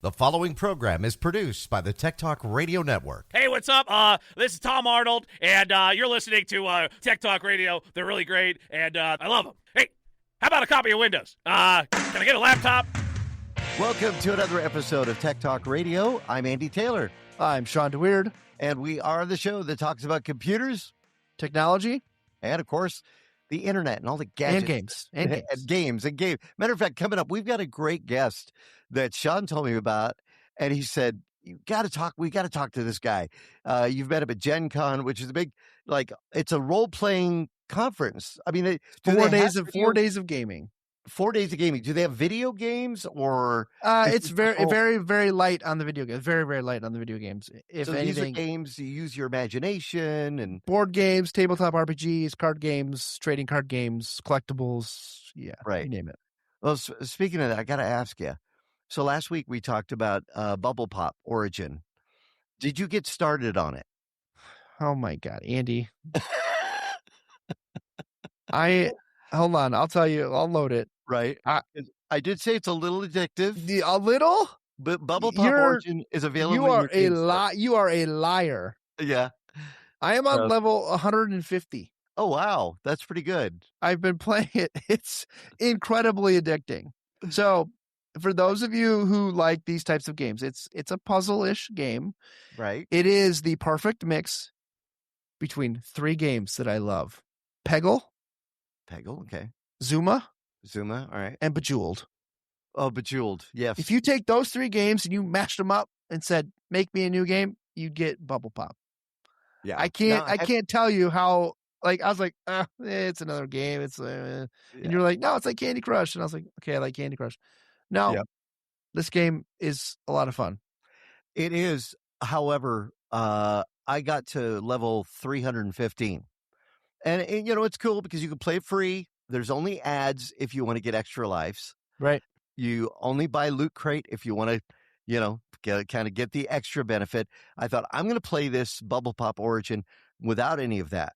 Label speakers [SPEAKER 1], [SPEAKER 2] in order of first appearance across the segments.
[SPEAKER 1] The following program is produced by the Tech Talk Radio Network.
[SPEAKER 2] Hey, what's up? This is Tom Arnold, and you're listening to Tech Talk Radio. They're really great, and I love them. Hey, how about a copy of Windows? Can I get a laptop?
[SPEAKER 3] Welcome to another episode of Tech Talk Radio. I'm Andy Taylor.
[SPEAKER 4] I'm Shawn DeWeerd.
[SPEAKER 3] And we are the show that talks about computers,
[SPEAKER 4] technology,
[SPEAKER 3] and, of course, the internet and all the gadgets.
[SPEAKER 4] And games.
[SPEAKER 3] And games. Matter of fact, coming up, we've got a great guest that Shawn told me about, and he said, we got to talk to this guy. You've met him at Gen Con, which is a big, it's a role-playing conference. I mean,
[SPEAKER 4] 4 days of gaming.
[SPEAKER 3] 4 days of gaming. Do they have video games or?
[SPEAKER 4] It's very light on the video games. Very, very light on the video games. If anything,
[SPEAKER 3] these are games you use your imagination and
[SPEAKER 4] board games, tabletop RPGs, card games, trading card games, collectibles. Yeah,
[SPEAKER 3] right.
[SPEAKER 4] You name it.
[SPEAKER 3] Well, speaking of that, I got to ask you. So last week we talked about Bubble Pop Origin. Did you get started on it?
[SPEAKER 4] Oh my God, Andy. Hold on. I'll tell you. I'll load it.
[SPEAKER 3] Right. I did say it's a little addictive.
[SPEAKER 4] A little?
[SPEAKER 3] But Bubble Pop Origin is available.
[SPEAKER 4] You are a liar.
[SPEAKER 3] Yeah.
[SPEAKER 4] I am on level 150.
[SPEAKER 3] Oh, wow. That's pretty good.
[SPEAKER 4] I've been playing it. It's incredibly addicting. So for those of you who like these types of games, it's a puzzle-ish game.
[SPEAKER 3] Right.
[SPEAKER 4] It is the perfect mix between three games that I love. Peggle,
[SPEAKER 3] okay.
[SPEAKER 4] Zuma,
[SPEAKER 3] all right.
[SPEAKER 4] And Bejeweled.
[SPEAKER 3] Oh, Bejeweled, yes.
[SPEAKER 4] If you take those three games and you mashed them up and said, make me a new game, you'd get Bubble Pop.
[SPEAKER 3] Yeah.
[SPEAKER 4] I can't tell you how, I was like, it's another game. And you're like, no, it's like Candy Crush. And I was like, okay, I like Candy Crush. No, This game is a lot of fun.
[SPEAKER 3] It is. However, I got to level 315. And, it's cool because you can play free. There's only ads if you want to get extra lives.
[SPEAKER 4] Right.
[SPEAKER 3] You only buy Loot Crate if you want to, get the extra benefit. I thought, I'm going to play this Bubble Pop Origin without any of that.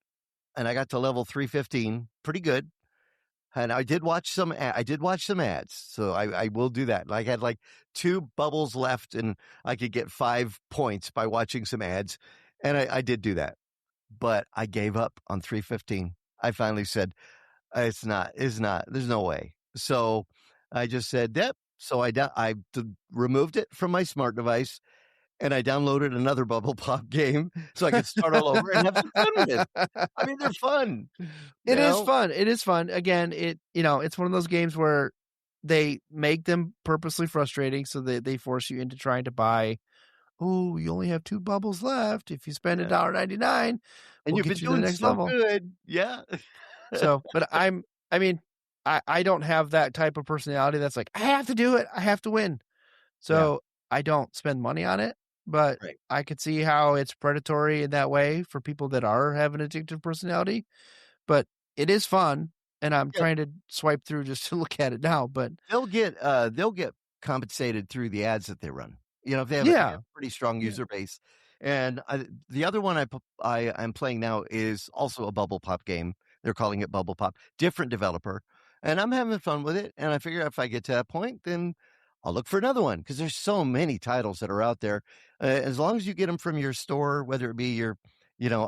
[SPEAKER 3] And I got to level 315. Pretty good. And I did watch some ads. So I will do that. I had 2 bubbles left and I could get 5 points by watching some ads. And I did do that. But I gave up on 315. I finally said, it's not, there's no way. So I just said, yep. So I removed it from my smart device and I downloaded another Bubble Pop game so I could start all over and have some fun with it. I mean, they're fun.
[SPEAKER 4] It is fun. Again, it's one of those games where they make them purposely frustrating so that they force you into trying to buy. Oh, you only have 2 bubbles left. If you spend $1.99,
[SPEAKER 3] and you've been doing the next level. Good. Yeah.
[SPEAKER 4] So, but I don't have that type of personality that's like, I have to do it. I have to win. So I don't spend money on it, but I could see how it's predatory in that way for people that are having an addictive personality, but it is fun. And I'm trying to swipe through just to look at it now, but
[SPEAKER 3] they'll get compensated through the ads that they run. If they have a pretty strong user base. And the other one I'm playing now is also a Bubble Pop game. They're calling it Bubble Pop, different developer. And I'm having fun with it. And I figure if I get to that point, then I'll look for another one because there's so many titles that are out there. As long as you get them from your store, whether it be your,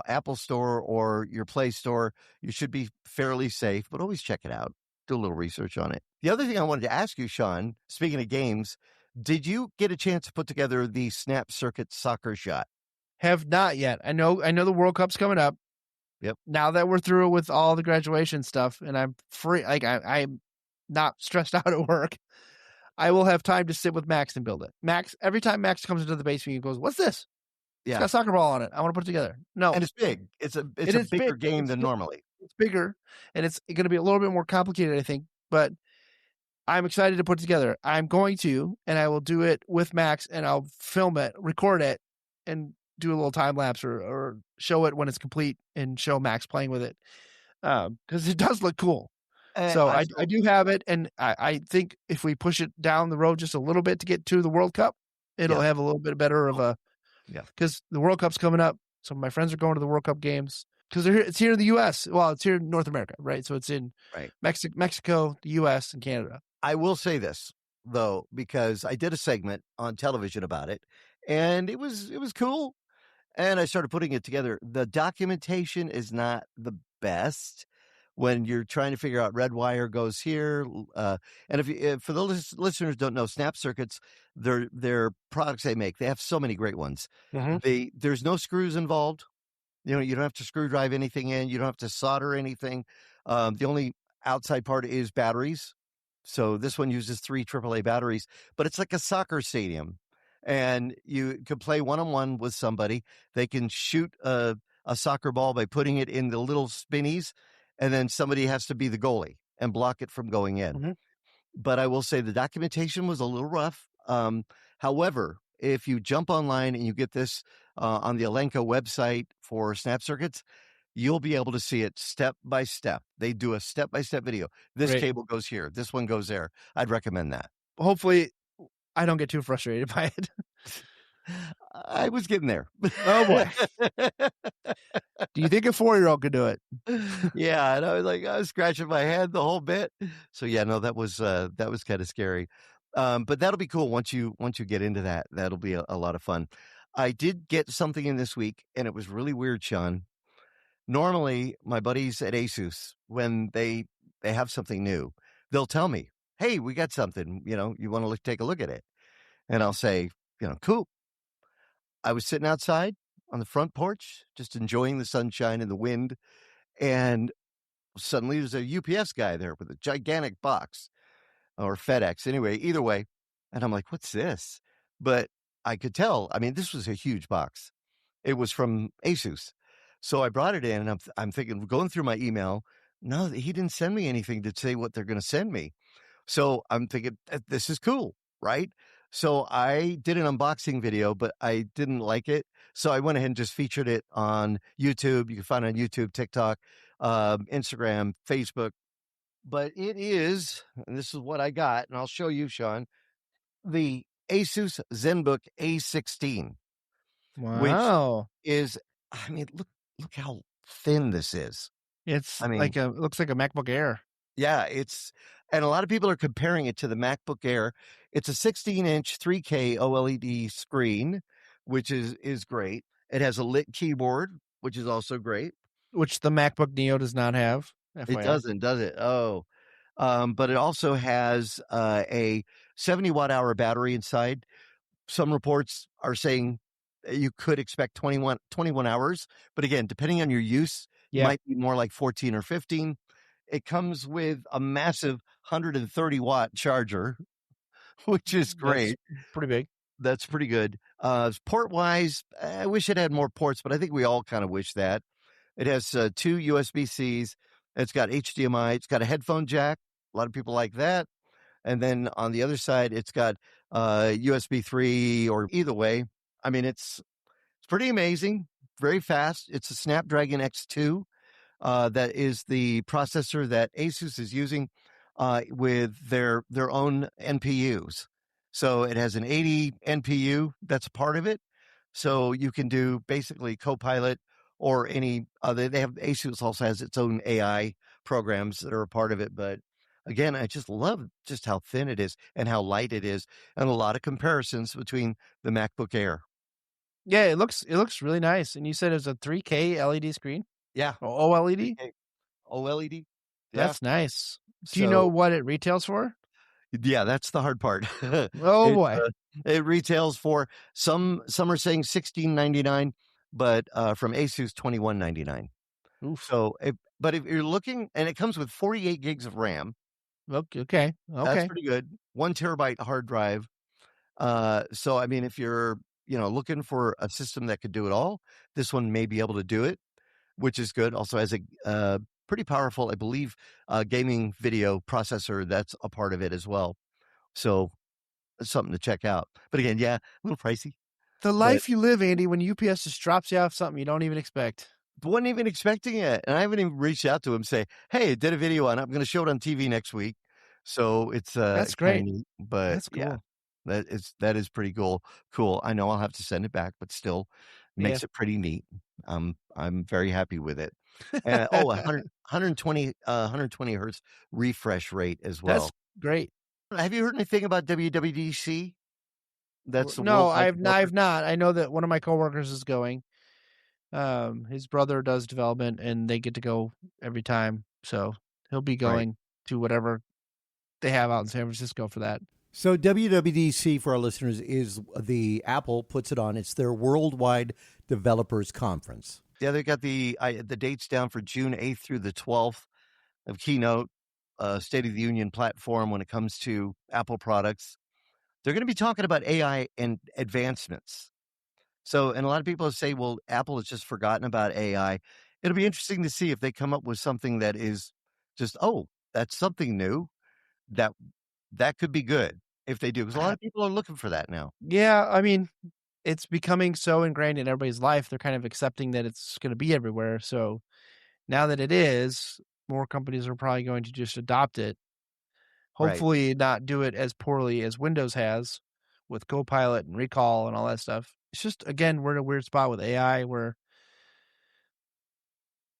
[SPEAKER 3] Apple store or your Play store, you should be fairly safe, but always check it out. Do a little research on it. The other thing I wanted to ask you, Shawn, speaking of games, did you get a chance to put together the Snap Circuit Soccer Shot?
[SPEAKER 4] Have not yet. I know the World Cup's coming up.
[SPEAKER 3] Yep.
[SPEAKER 4] Now that we're through with all the graduation stuff and I'm free, I'm not stressed out at work, I will have time to sit with Max and build it. Max, every time Max comes into the basement, he goes, "What's this?" Yeah. It's got a soccer ball on it. I want to put it together. No.
[SPEAKER 3] And it's big. It's a bigger game than normally.
[SPEAKER 4] It's bigger and it's going to be a little bit more complicated, I think, but I'm excited to put it together. I'm going to, and I will do it with Max and I'll film it, record it, and do a little time lapse or show it when it's complete and show Max playing with it. Because it does look cool. So I do have it. And I think if we push it down the road just a little bit to get to the World Cup, it'll have a little bit better of a, because the World Cup's coming up. Some of my friends are going to the World Cup games because it's here in the U.S. Well, it's here in North America, right? So it's in Mexico, the U.S., and Canada.
[SPEAKER 3] I will say this. though, because I did a segment on television about it, and it was cool. And I started putting it together. The documentation is not the best when you're trying to figure out red wire goes here. And if for the listeners don't know, Snap Circuits, their products they make, they have so many great ones. There's no screws involved. You don't have to screw drive anything in. You don't have to solder anything. The only outside part is batteries. So this one uses 3 AAA batteries, but it's like a soccer stadium. And you could play one-on-one with somebody. They can shoot a soccer ball by putting it in the little spinnies, and then somebody has to be the goalie and block it from going in. But I will say the documentation was a little rough. However, if you jump online and you get this on the Alenka website for Snap Circuits, you'll be able to see it step by step. They do a step-by-step video. This
[SPEAKER 4] Great.
[SPEAKER 3] cable goes here. This one goes there. I'd recommend that.
[SPEAKER 4] Hopefully, I don't get too frustrated by it.
[SPEAKER 3] I was getting there.
[SPEAKER 4] Oh, boy. Do you think a 4-year-old could do it?
[SPEAKER 3] Yeah, and I was scratching my head the whole bit. So yeah, no, that was kind of scary. But that'll be cool once you get into that. That'll be a lot of fun. I did get something in this week, and it was really weird, Shawn. Normally, my buddies at ASUS, when they have something new, they'll tell me, "Hey, we got something. You want to take a look at it?" And I'll say, "Cool." I was sitting outside on the front porch, just enjoying the sunshine and the wind, and suddenly there's a UPS guy there with a gigantic box, or FedEx, anyway, either way. And I'm like, "What's this?" But I could tell. I mean, this was a huge box. It was from ASUS. So I brought it in, and I'm thinking, going through my email, no, he didn't send me anything to say what they're going to send me. So I'm thinking, this is cool, right? So I did an unboxing video, but I didn't like it. So I went ahead and just featured it on YouTube. You can find it on YouTube, TikTok, Instagram, Facebook. But it is, and this is what I got, and I'll show you, Shawn, the ASUS Zenbook A16.
[SPEAKER 4] Wow.
[SPEAKER 3] Is, I mean, look how thin this is.
[SPEAKER 4] It's
[SPEAKER 3] I mean,
[SPEAKER 4] it looks like a MacBook Air.
[SPEAKER 3] yeah, and a lot of people are comparing it to the MacBook Air. It's a 16-inch 3K OLED screen, which is great. It has a lit keyboard, which is also great.
[SPEAKER 4] Which the MacBook Neo does not have. FYI.
[SPEAKER 3] It doesn't, does it? Oh, but it also has a 70-watt-hour battery inside. Some reports are saying you could expect 21 hours, but again, depending on your use, it might be more like 14 or 15. It comes with a massive 130-watt charger, which is great.
[SPEAKER 4] That's pretty big.
[SPEAKER 3] That's pretty good. Port-wise, I wish it had more ports, but I think we all kind of wish that. It has 2 USB-Cs. It's got HDMI. It's got a headphone jack. A lot of people like that. And then on the other side, it's got USB 3, or either way. I mean, it's pretty amazing, very fast. It's a Snapdragon X2. That is the processor that ASUS is using with their own NPUs. So it has an 80 NPU that's a part of it. So you can do basically Copilot or any other. ASUS also has its own AI programs that are a part of it. But again, I just love just how thin it is and how light it is, and a lot of comparisons between the MacBook Air.
[SPEAKER 4] Yeah, it looks really nice. And you said it was a 3K LED screen?
[SPEAKER 3] Yeah.
[SPEAKER 4] OLED?
[SPEAKER 3] OLED. Yeah.
[SPEAKER 4] That's nice. Do you know what it retails for?
[SPEAKER 3] Yeah, that's the hard part.
[SPEAKER 4] Oh, boy.
[SPEAKER 3] It retails for some are saying $16.99, but from ASUS $21.99. So, but if you're looking, and it comes with 48 gigs of RAM.
[SPEAKER 4] Okay.
[SPEAKER 3] That's pretty good. 1 terabyte hard drive. So I mean, if you're looking for a system that could do it all, this one may be able to do it, which is good. Also has a pretty powerful, I believe, gaming video processor that's a part of it as well. So it's something to check out. But again, yeah, a little pricey.
[SPEAKER 4] The life you live, Andy, when UPS just drops you off something you don't even expect.
[SPEAKER 3] Wasn't even expecting it. And I haven't even reached out to him, say, "Hey, I did a video on it. I'm going to show it on TV next week." So it's
[SPEAKER 4] that's great.
[SPEAKER 3] Neat, but
[SPEAKER 4] that's cool.
[SPEAKER 3] Yeah, that is pretty cool. I know I'll have to send it back, but still makes it pretty neat. I'm very happy with it. 120 hertz refresh rate as well.
[SPEAKER 4] That's great.
[SPEAKER 3] Have you heard anything about WWDC? That's the
[SPEAKER 4] No,
[SPEAKER 3] Worldwide
[SPEAKER 4] I've
[SPEAKER 3] Developer.
[SPEAKER 4] not. I know that one of my coworkers is going. His brother does development, and they get to go every time. So he'll be going to whatever they have out in San Francisco for that.
[SPEAKER 5] So WWDC, for our listeners, is the Apple puts it on. It's their Worldwide Developers Conference.
[SPEAKER 3] Yeah, they got the dates down for June 8th through the 12th of Keynote, State of the Union platform when it comes to Apple products. They're going to be talking about AI and advancements. So, and a lot of people say, well, Apple has just forgotten about AI. It'll be interesting to see if they come up with something that is just, oh, that's something new that could be good if they do. Because a lot of people are looking for that now.
[SPEAKER 4] Yeah, I mean, it's becoming so ingrained in everybody's life. They're kind of accepting that it's going to be everywhere. So now that it is, more companies are probably going to just adopt it. Hopefully not do it as poorly as Windows has with Copilot and Recall and all that stuff. It's just, again, we're in a weird spot with AI where,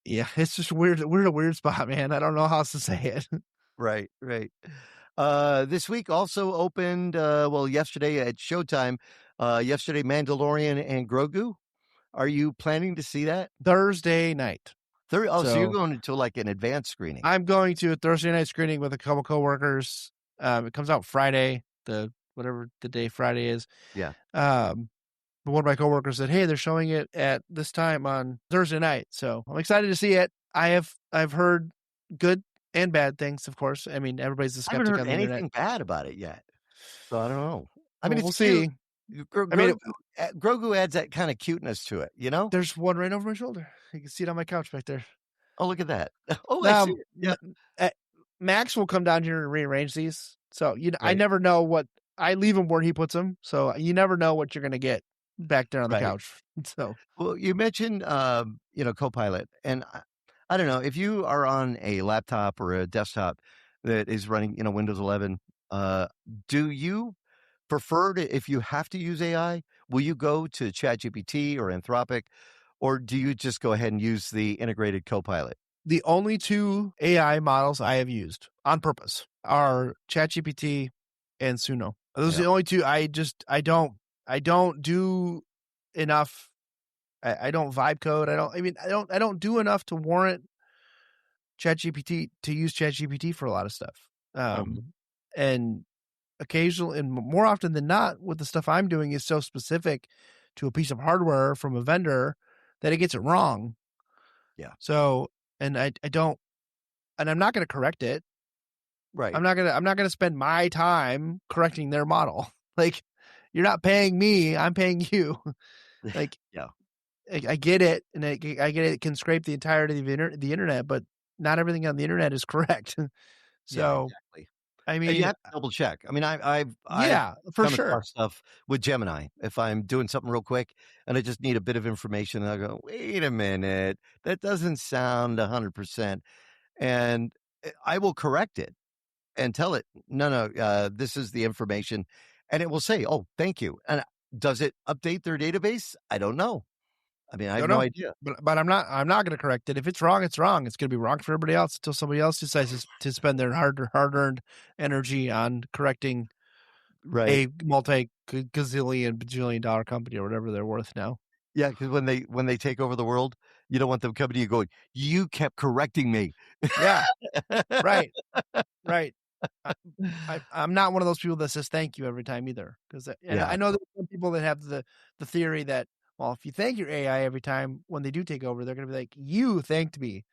[SPEAKER 4] yeah, it's just weird. We're in a weird spot, man. I don't know how else to say it.
[SPEAKER 3] Right. This week also opened, yesterday at Showtime, yesterday Mandalorian and Grogu. Are you planning to see that?
[SPEAKER 4] Thursday night.
[SPEAKER 3] So you're going into like an advanced screening.
[SPEAKER 4] I'm going to a Thursday night screening with a couple coworkers. It comes out Friday, whatever the day Friday is.
[SPEAKER 3] Yeah.
[SPEAKER 4] But one of my coworkers said, "Hey, they're showing it at this time on Thursday night." So I'm excited to see it. I've heard good and bad things, of course. I mean, everybody's a
[SPEAKER 3] I
[SPEAKER 4] skeptic
[SPEAKER 3] haven't
[SPEAKER 4] on
[SPEAKER 3] heard
[SPEAKER 4] the
[SPEAKER 3] anything
[SPEAKER 4] internet.
[SPEAKER 3] bad about it yet. So I don't know. I
[SPEAKER 4] Well,
[SPEAKER 3] mean,
[SPEAKER 4] we'll
[SPEAKER 3] it's
[SPEAKER 4] see.
[SPEAKER 3] cute.
[SPEAKER 4] I mean,
[SPEAKER 3] Grogu adds that kind of cuteness to it, you know?
[SPEAKER 4] there's one right over my shoulder. You can see it on my couch back there.
[SPEAKER 3] Oh, look at that. Oh, I see it. Yeah.
[SPEAKER 4] Max will come down here and rearrange these. So I
[SPEAKER 3] Right.
[SPEAKER 4] never know what I leave him where he puts them. So you never know what you're going to get back there on the
[SPEAKER 3] Right.
[SPEAKER 4] couch. So,
[SPEAKER 3] Well, you mentioned, Copilot, and I don't know if you are on a laptop or a desktop that is running, Windows 11. Do you prefer to, if you have to use AI, will you go to ChatGPT or Anthropic, or do you just go ahead and use the integrated Copilot?
[SPEAKER 4] the only two AI models I have used on purpose are ChatGPT and Suno. Those are the only two. I don't do enough. I don't vibe code. I don't do enough to warrant ChatGPT to use ChatGPT for a lot of stuff. And occasionally, and more often than not, with the stuff I'm doing is so specific to a piece of hardware from a vendor that it gets it wrong.
[SPEAKER 3] Yeah.
[SPEAKER 4] So, and I don't, and I'm not going to correct it.
[SPEAKER 3] Right.
[SPEAKER 4] I'm not going to spend my time correcting their model. Like, you're not paying me, I'm paying you. Like,
[SPEAKER 3] Yeah.
[SPEAKER 4] I get it. And I get it can scrape the entirety of the internet, but not everything on the internet is correct. So,
[SPEAKER 3] exactly.
[SPEAKER 4] I
[SPEAKER 3] And
[SPEAKER 4] mean,
[SPEAKER 3] you have to double check. I mean, I've
[SPEAKER 4] for
[SPEAKER 3] come
[SPEAKER 4] sure.
[SPEAKER 3] across stuff with Gemini. If I'm doing something real quick and I just need a bit of information, and I go, wait a minute, that doesn't sound 100%. And I will correct it and tell it, no, this is the information. And it will say, oh, thank you. And does it update their database? I don't know. I mean, I have no idea.
[SPEAKER 4] But I'm not going to correct it. If it's wrong, it's wrong. It's going to be wrong for everybody else until somebody else decides to spend their hard-earned energy on correcting a multi-gazillion, bajillion dollar company or whatever they're worth now.
[SPEAKER 3] Yeah, because when they take over the world, you don't want them coming to you going, you kept correcting me.
[SPEAKER 4] Yeah, right. I'm not one of those people that says thank you every time either. Because I know there's some people that have the theory that, well, if you thank your AI every time when they do take over, they're going to be like, you thanked me.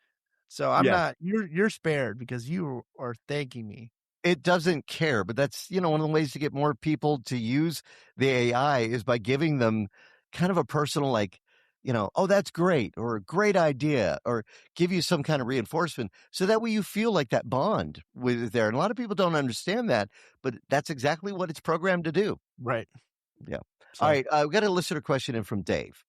[SPEAKER 4] So I'm not, you're spared because you are thanking me.
[SPEAKER 3] It doesn't care, but that's, one of the ways to get more people to use the AI is by giving them kind of a personal, like, oh, that's great, or a great idea, or give you some kind of reinforcement. So that way you feel like that bond with there. And a lot of people don't understand that, but that's exactly what it's programmed to do.
[SPEAKER 4] Right.
[SPEAKER 3] Yeah.
[SPEAKER 4] So,
[SPEAKER 3] all right. We've got a listener question in from Dave.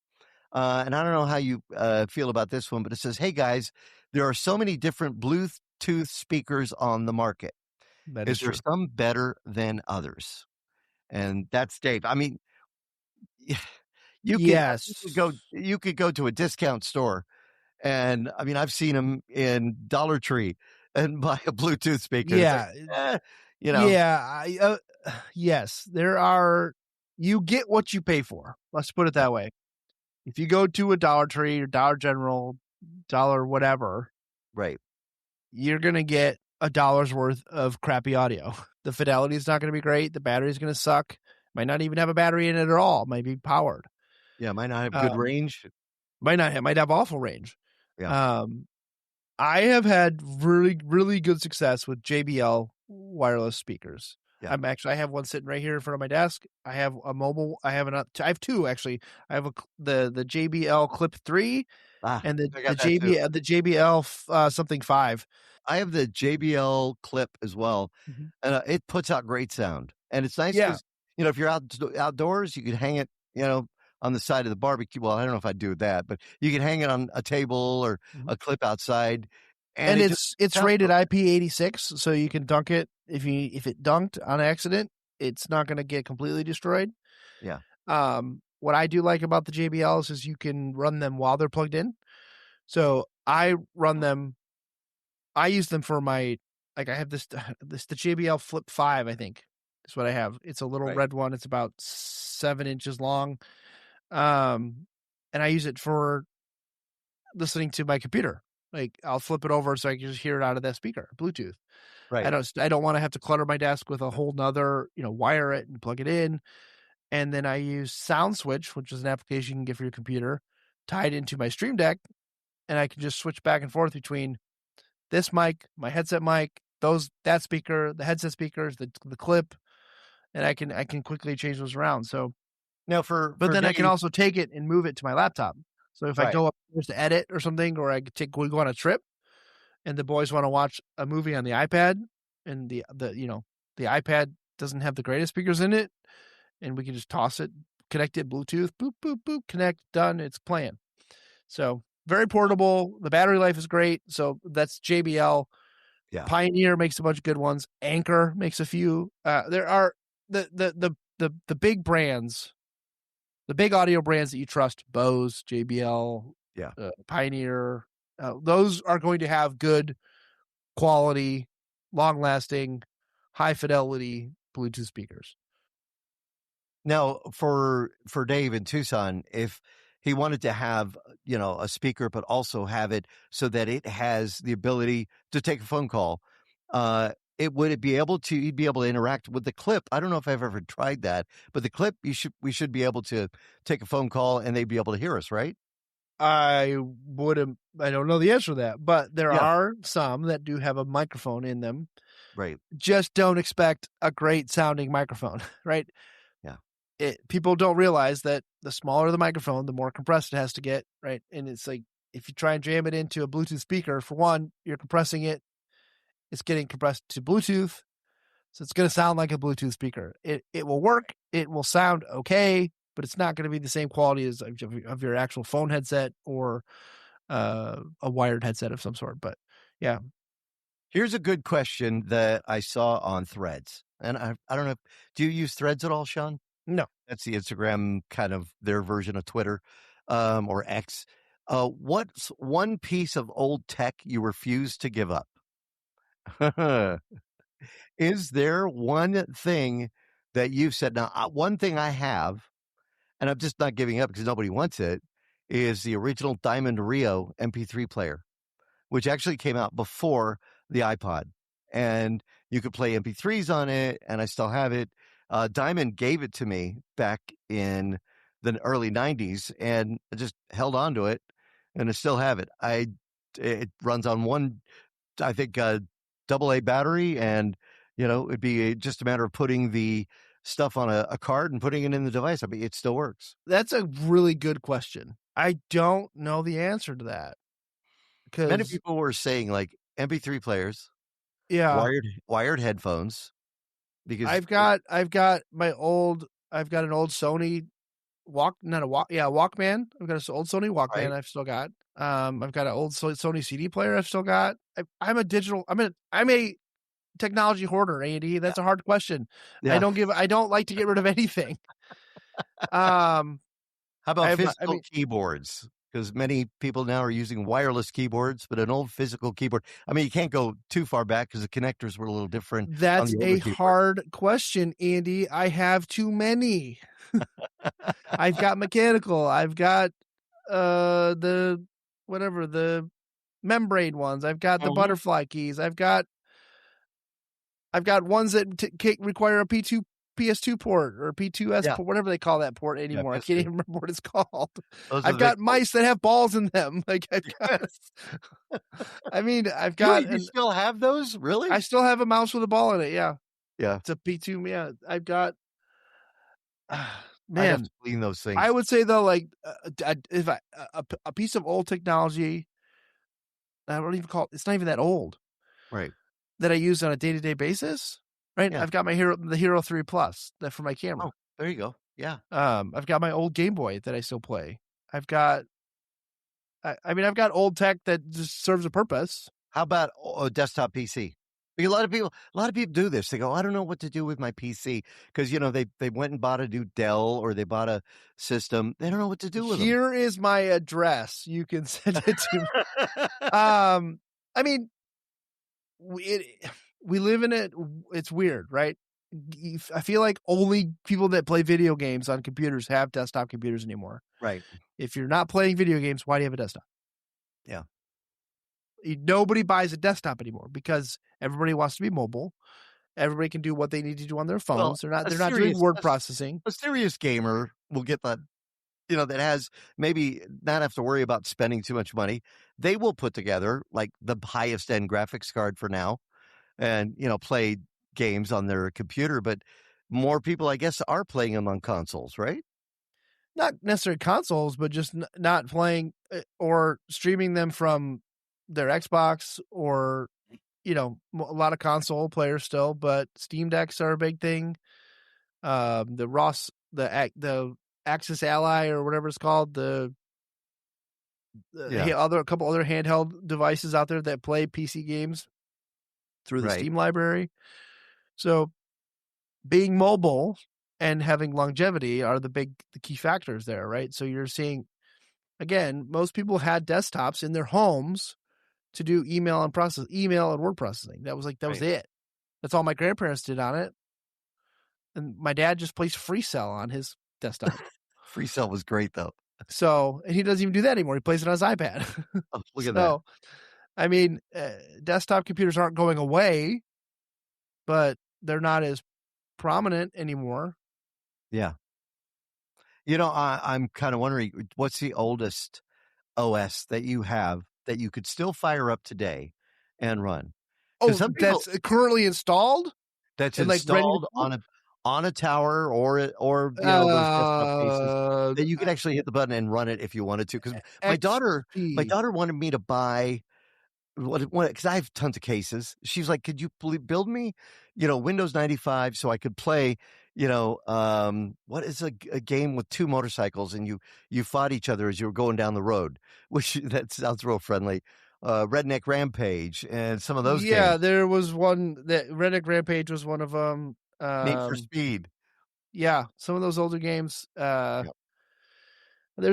[SPEAKER 3] And I don't know how you feel about this one, but it says, hey guys, there are so many different Bluetooth speakers on the market. Is there some better than others? And that's Dave. I mean, you could go to a discount store, and I mean, I've seen them in Dollar Tree and buy a Bluetooth speaker.
[SPEAKER 4] Yeah.
[SPEAKER 3] It's like,
[SPEAKER 4] Yeah, yes, there are. You get what you pay for. Let's put it that way. If you go to a Dollar Tree or Dollar General, Dollar whatever,
[SPEAKER 3] Right.
[SPEAKER 4] you're gonna get $1 worth of crappy audio. The fidelity is not going to be great. The battery is going to suck. Might not even have a battery in it at all. Might be powered.
[SPEAKER 3] Yeah, might not have good range.
[SPEAKER 4] Might have awful range.
[SPEAKER 3] Yeah.
[SPEAKER 4] I have had really, really good success with JBL wireless speakers.
[SPEAKER 3] Yeah.
[SPEAKER 4] I have one sitting right here in front of my desk. I have a mobile. I have two actually. I have the JBL Clip 3 and the JBL something 5.
[SPEAKER 3] I have the JBL Clip as well, and it puts out great sound. And it's nice because if you're outdoors, you can hang it, on the side of the barbecue. Well, I don't know if I'd do that, but you can hang it on a table or a clip outside.
[SPEAKER 4] And it's rated IP86, so you can dunk it. If it dunked on accident, it's not going to get completely destroyed.
[SPEAKER 3] Yeah.
[SPEAKER 4] What I do like about the JBLs is you can run them while they're plugged in. So I run them. I use them for I have the JBL Flip 5, I think is what I have. It's a little red one. It's about 7 inches long. And I use it for listening to my computer. I'll flip it over so I can just hear it out of that speaker, Bluetooth.
[SPEAKER 3] Right.
[SPEAKER 4] I don't want to have to clutter my desk with a whole nother, wire it and plug it in. And then I use Sound Switch, which is an application you can get for your computer, tied into my Stream Deck, and I can just switch back and forth between this mic, my headset mic, that speaker, the headset speakers, the clip, and I can quickly change those around. So
[SPEAKER 3] now
[SPEAKER 4] I can also take it and move it to my laptop. So if I go upstairs to edit or something, or we go on a trip, and the boys want to watch a movie on the iPad, and the iPad doesn't have the greatest speakers in it, and we can just toss it, connect it Bluetooth, boop boop boop, connect, done, it's playing. So very portable. The battery life is great. So that's JBL.
[SPEAKER 3] Yeah.
[SPEAKER 4] Pioneer makes a bunch of good ones. Anchor makes a few. There are the big brands, the big audio brands that you trust: Bose, JBL, Pioneer. Those are going to have good quality, long-lasting, high fidelity Bluetooth speakers.
[SPEAKER 3] Now, for Dave in Tucson, if he wanted to have, a speaker, but also have it so that it has the ability to take a phone call, he'd be able to interact with the clip. I don't know if I've ever tried that, but the clip, we should be able to take a phone call and they'd be able to hear us, right?
[SPEAKER 4] I don't know the answer to that, but there are some that do have a microphone in them.
[SPEAKER 3] Right.
[SPEAKER 4] Just don't expect a great sounding microphone, right?
[SPEAKER 3] Yeah.
[SPEAKER 4] People don't realize that the smaller the microphone, the more compressed it has to get, right? And it's like, if you try and jam it into a Bluetooth speaker, for one, you're compressing it. It's getting compressed to Bluetooth. So it's going to sound like a Bluetooth speaker. It will work. It will sound okay, but it's not going to be the same quality as of your actual phone headset or a wired headset of some sort. But yeah.
[SPEAKER 3] Here's a good question that I saw on Threads. And I don't know, do you use Threads at all, Shawn?
[SPEAKER 4] No.
[SPEAKER 3] That's the Instagram, kind of their version of Twitter, or X. What's one piece of old tech you refuse to give up? Is there one thing that you've said? Now, one thing I have, and I'm just not giving up because nobody wants it, is the original Diamond Rio MP3 player, which actually came out before the iPod. And you could play MP3s on it, and I still have it. Diamond gave it to me back in the early 90s, and I just held on to it, and I still have it. It runs on one, I think, AA battery, and, it'd be just a matter of putting the stuff on a card and putting it in the device. I mean, it still works.
[SPEAKER 4] That's a really good question. I don't know the answer to that.
[SPEAKER 3] Many people were saying, like, MP3 players, wired headphones. Because
[SPEAKER 4] I've got an old Sony Walkman. I've got an old Sony Walkman.
[SPEAKER 3] Right.
[SPEAKER 4] I've still got. I've got an old Sony CD player. I've still got. I'm a technology hoarder, Andy. That's a hard question.
[SPEAKER 3] Yeah.
[SPEAKER 4] I don't like to get rid of anything.
[SPEAKER 3] How about physical keyboards? because many people now are using wireless keyboards, but an old physical keyboard. I mean, you can't go too far back because the connectors were a little different. on
[SPEAKER 4] That's
[SPEAKER 3] the
[SPEAKER 4] a
[SPEAKER 3] older keyboards.
[SPEAKER 4] hard question, Andy. I have too many. I've got mechanical. I've got the membrane ones. I've got the
[SPEAKER 3] Mhm.
[SPEAKER 4] butterfly keys. I've got ones that require a PS2 port or P2S
[SPEAKER 3] Yeah.
[SPEAKER 4] port, whatever they call that port anymore. I can't
[SPEAKER 3] PS2.
[SPEAKER 4] even remember what it's called.
[SPEAKER 3] Those are
[SPEAKER 4] I've
[SPEAKER 3] the
[SPEAKER 4] got
[SPEAKER 3] big ports.
[SPEAKER 4] mice that have balls in them. Like I've got, I mean, I've got,
[SPEAKER 3] You still have those? Really?
[SPEAKER 4] I still have a mouse with a ball in it. Yeah,
[SPEAKER 3] Yeah.
[SPEAKER 4] it's a P2. Yeah, I've got.
[SPEAKER 3] I'd have
[SPEAKER 4] Man,
[SPEAKER 3] to clean those things.
[SPEAKER 4] I would say though, like if a piece of old technology, I don't even call it. It's not even that old
[SPEAKER 3] Right.
[SPEAKER 4] that I use on a day-to-day basis. Right.
[SPEAKER 3] Yeah.
[SPEAKER 4] I've got my Hero 3 Plus that for my camera.
[SPEAKER 3] Oh, there you go. Yeah.
[SPEAKER 4] I've got my old Game Boy that I still play. I've got, I mean, I've got old tech that just serves a purpose.
[SPEAKER 3] How about a desktop PC? Because a lot of people do this. They go, I don't know what to do with my PC because they went and bought a new Dell or they bought a system. They don't know what to do with them.
[SPEAKER 4] Here is my address. You can send it to me. I mean, we live in it. It's weird, right? I feel like only people that play video games on computers have desktop computers anymore.
[SPEAKER 3] Right.
[SPEAKER 4] If you're not playing video games, why do you have a desktop?
[SPEAKER 3] Yeah.
[SPEAKER 4] Nobody buys a desktop anymore because everybody wants to be mobile. Everybody can do what they need to do on their phones. They're not doing word processing.
[SPEAKER 3] A serious gamer will get that, that has maybe not have to worry about spending too much money. They will put together like the highest end graphics card for now and, play games on their computer. But more people, I guess, are playing them on consoles, right?
[SPEAKER 4] Not necessarily consoles, but just not playing or streaming them from their Xbox or, a lot of console players still, but Steam Decks are a big thing. The Axis Ally or whatever it's called, a couple other handheld devices out there that play PC games through the Steam library. So being mobile and having longevity are the key factors there, right? So you're seeing, again, most people had desktops in their homes to do email and word processing. That was it. That's all my grandparents did on it. And my dad just plays FreeCell on his desktop.
[SPEAKER 3] FreeCell was great though.
[SPEAKER 4] So, and he doesn't even do that anymore. He plays it on his iPad.
[SPEAKER 3] Oh, look at that.
[SPEAKER 4] I mean, desktop computers aren't going away, but they're not as prominent anymore.
[SPEAKER 3] Yeah. I'm kind of wondering, what's the oldest OS that you have that you could still fire up today and run?
[SPEAKER 4] Oh, that's currently installed?
[SPEAKER 3] That's installed on a tower or those desktop cases that you could actually hit the button and run it if you wanted to. Because my daughter wanted me to buy because I have tons of cases. She's like, could you build me, Windows 95 so I could play, what is a game with two motorcycles and you fought each other as you were going down the road, which that sounds real friendly. Redneck Rampage and some of those games.
[SPEAKER 4] Yeah, there was one that Redneck Rampage was one of them.
[SPEAKER 3] Need for Speed.
[SPEAKER 4] Yeah, some of those older games. There's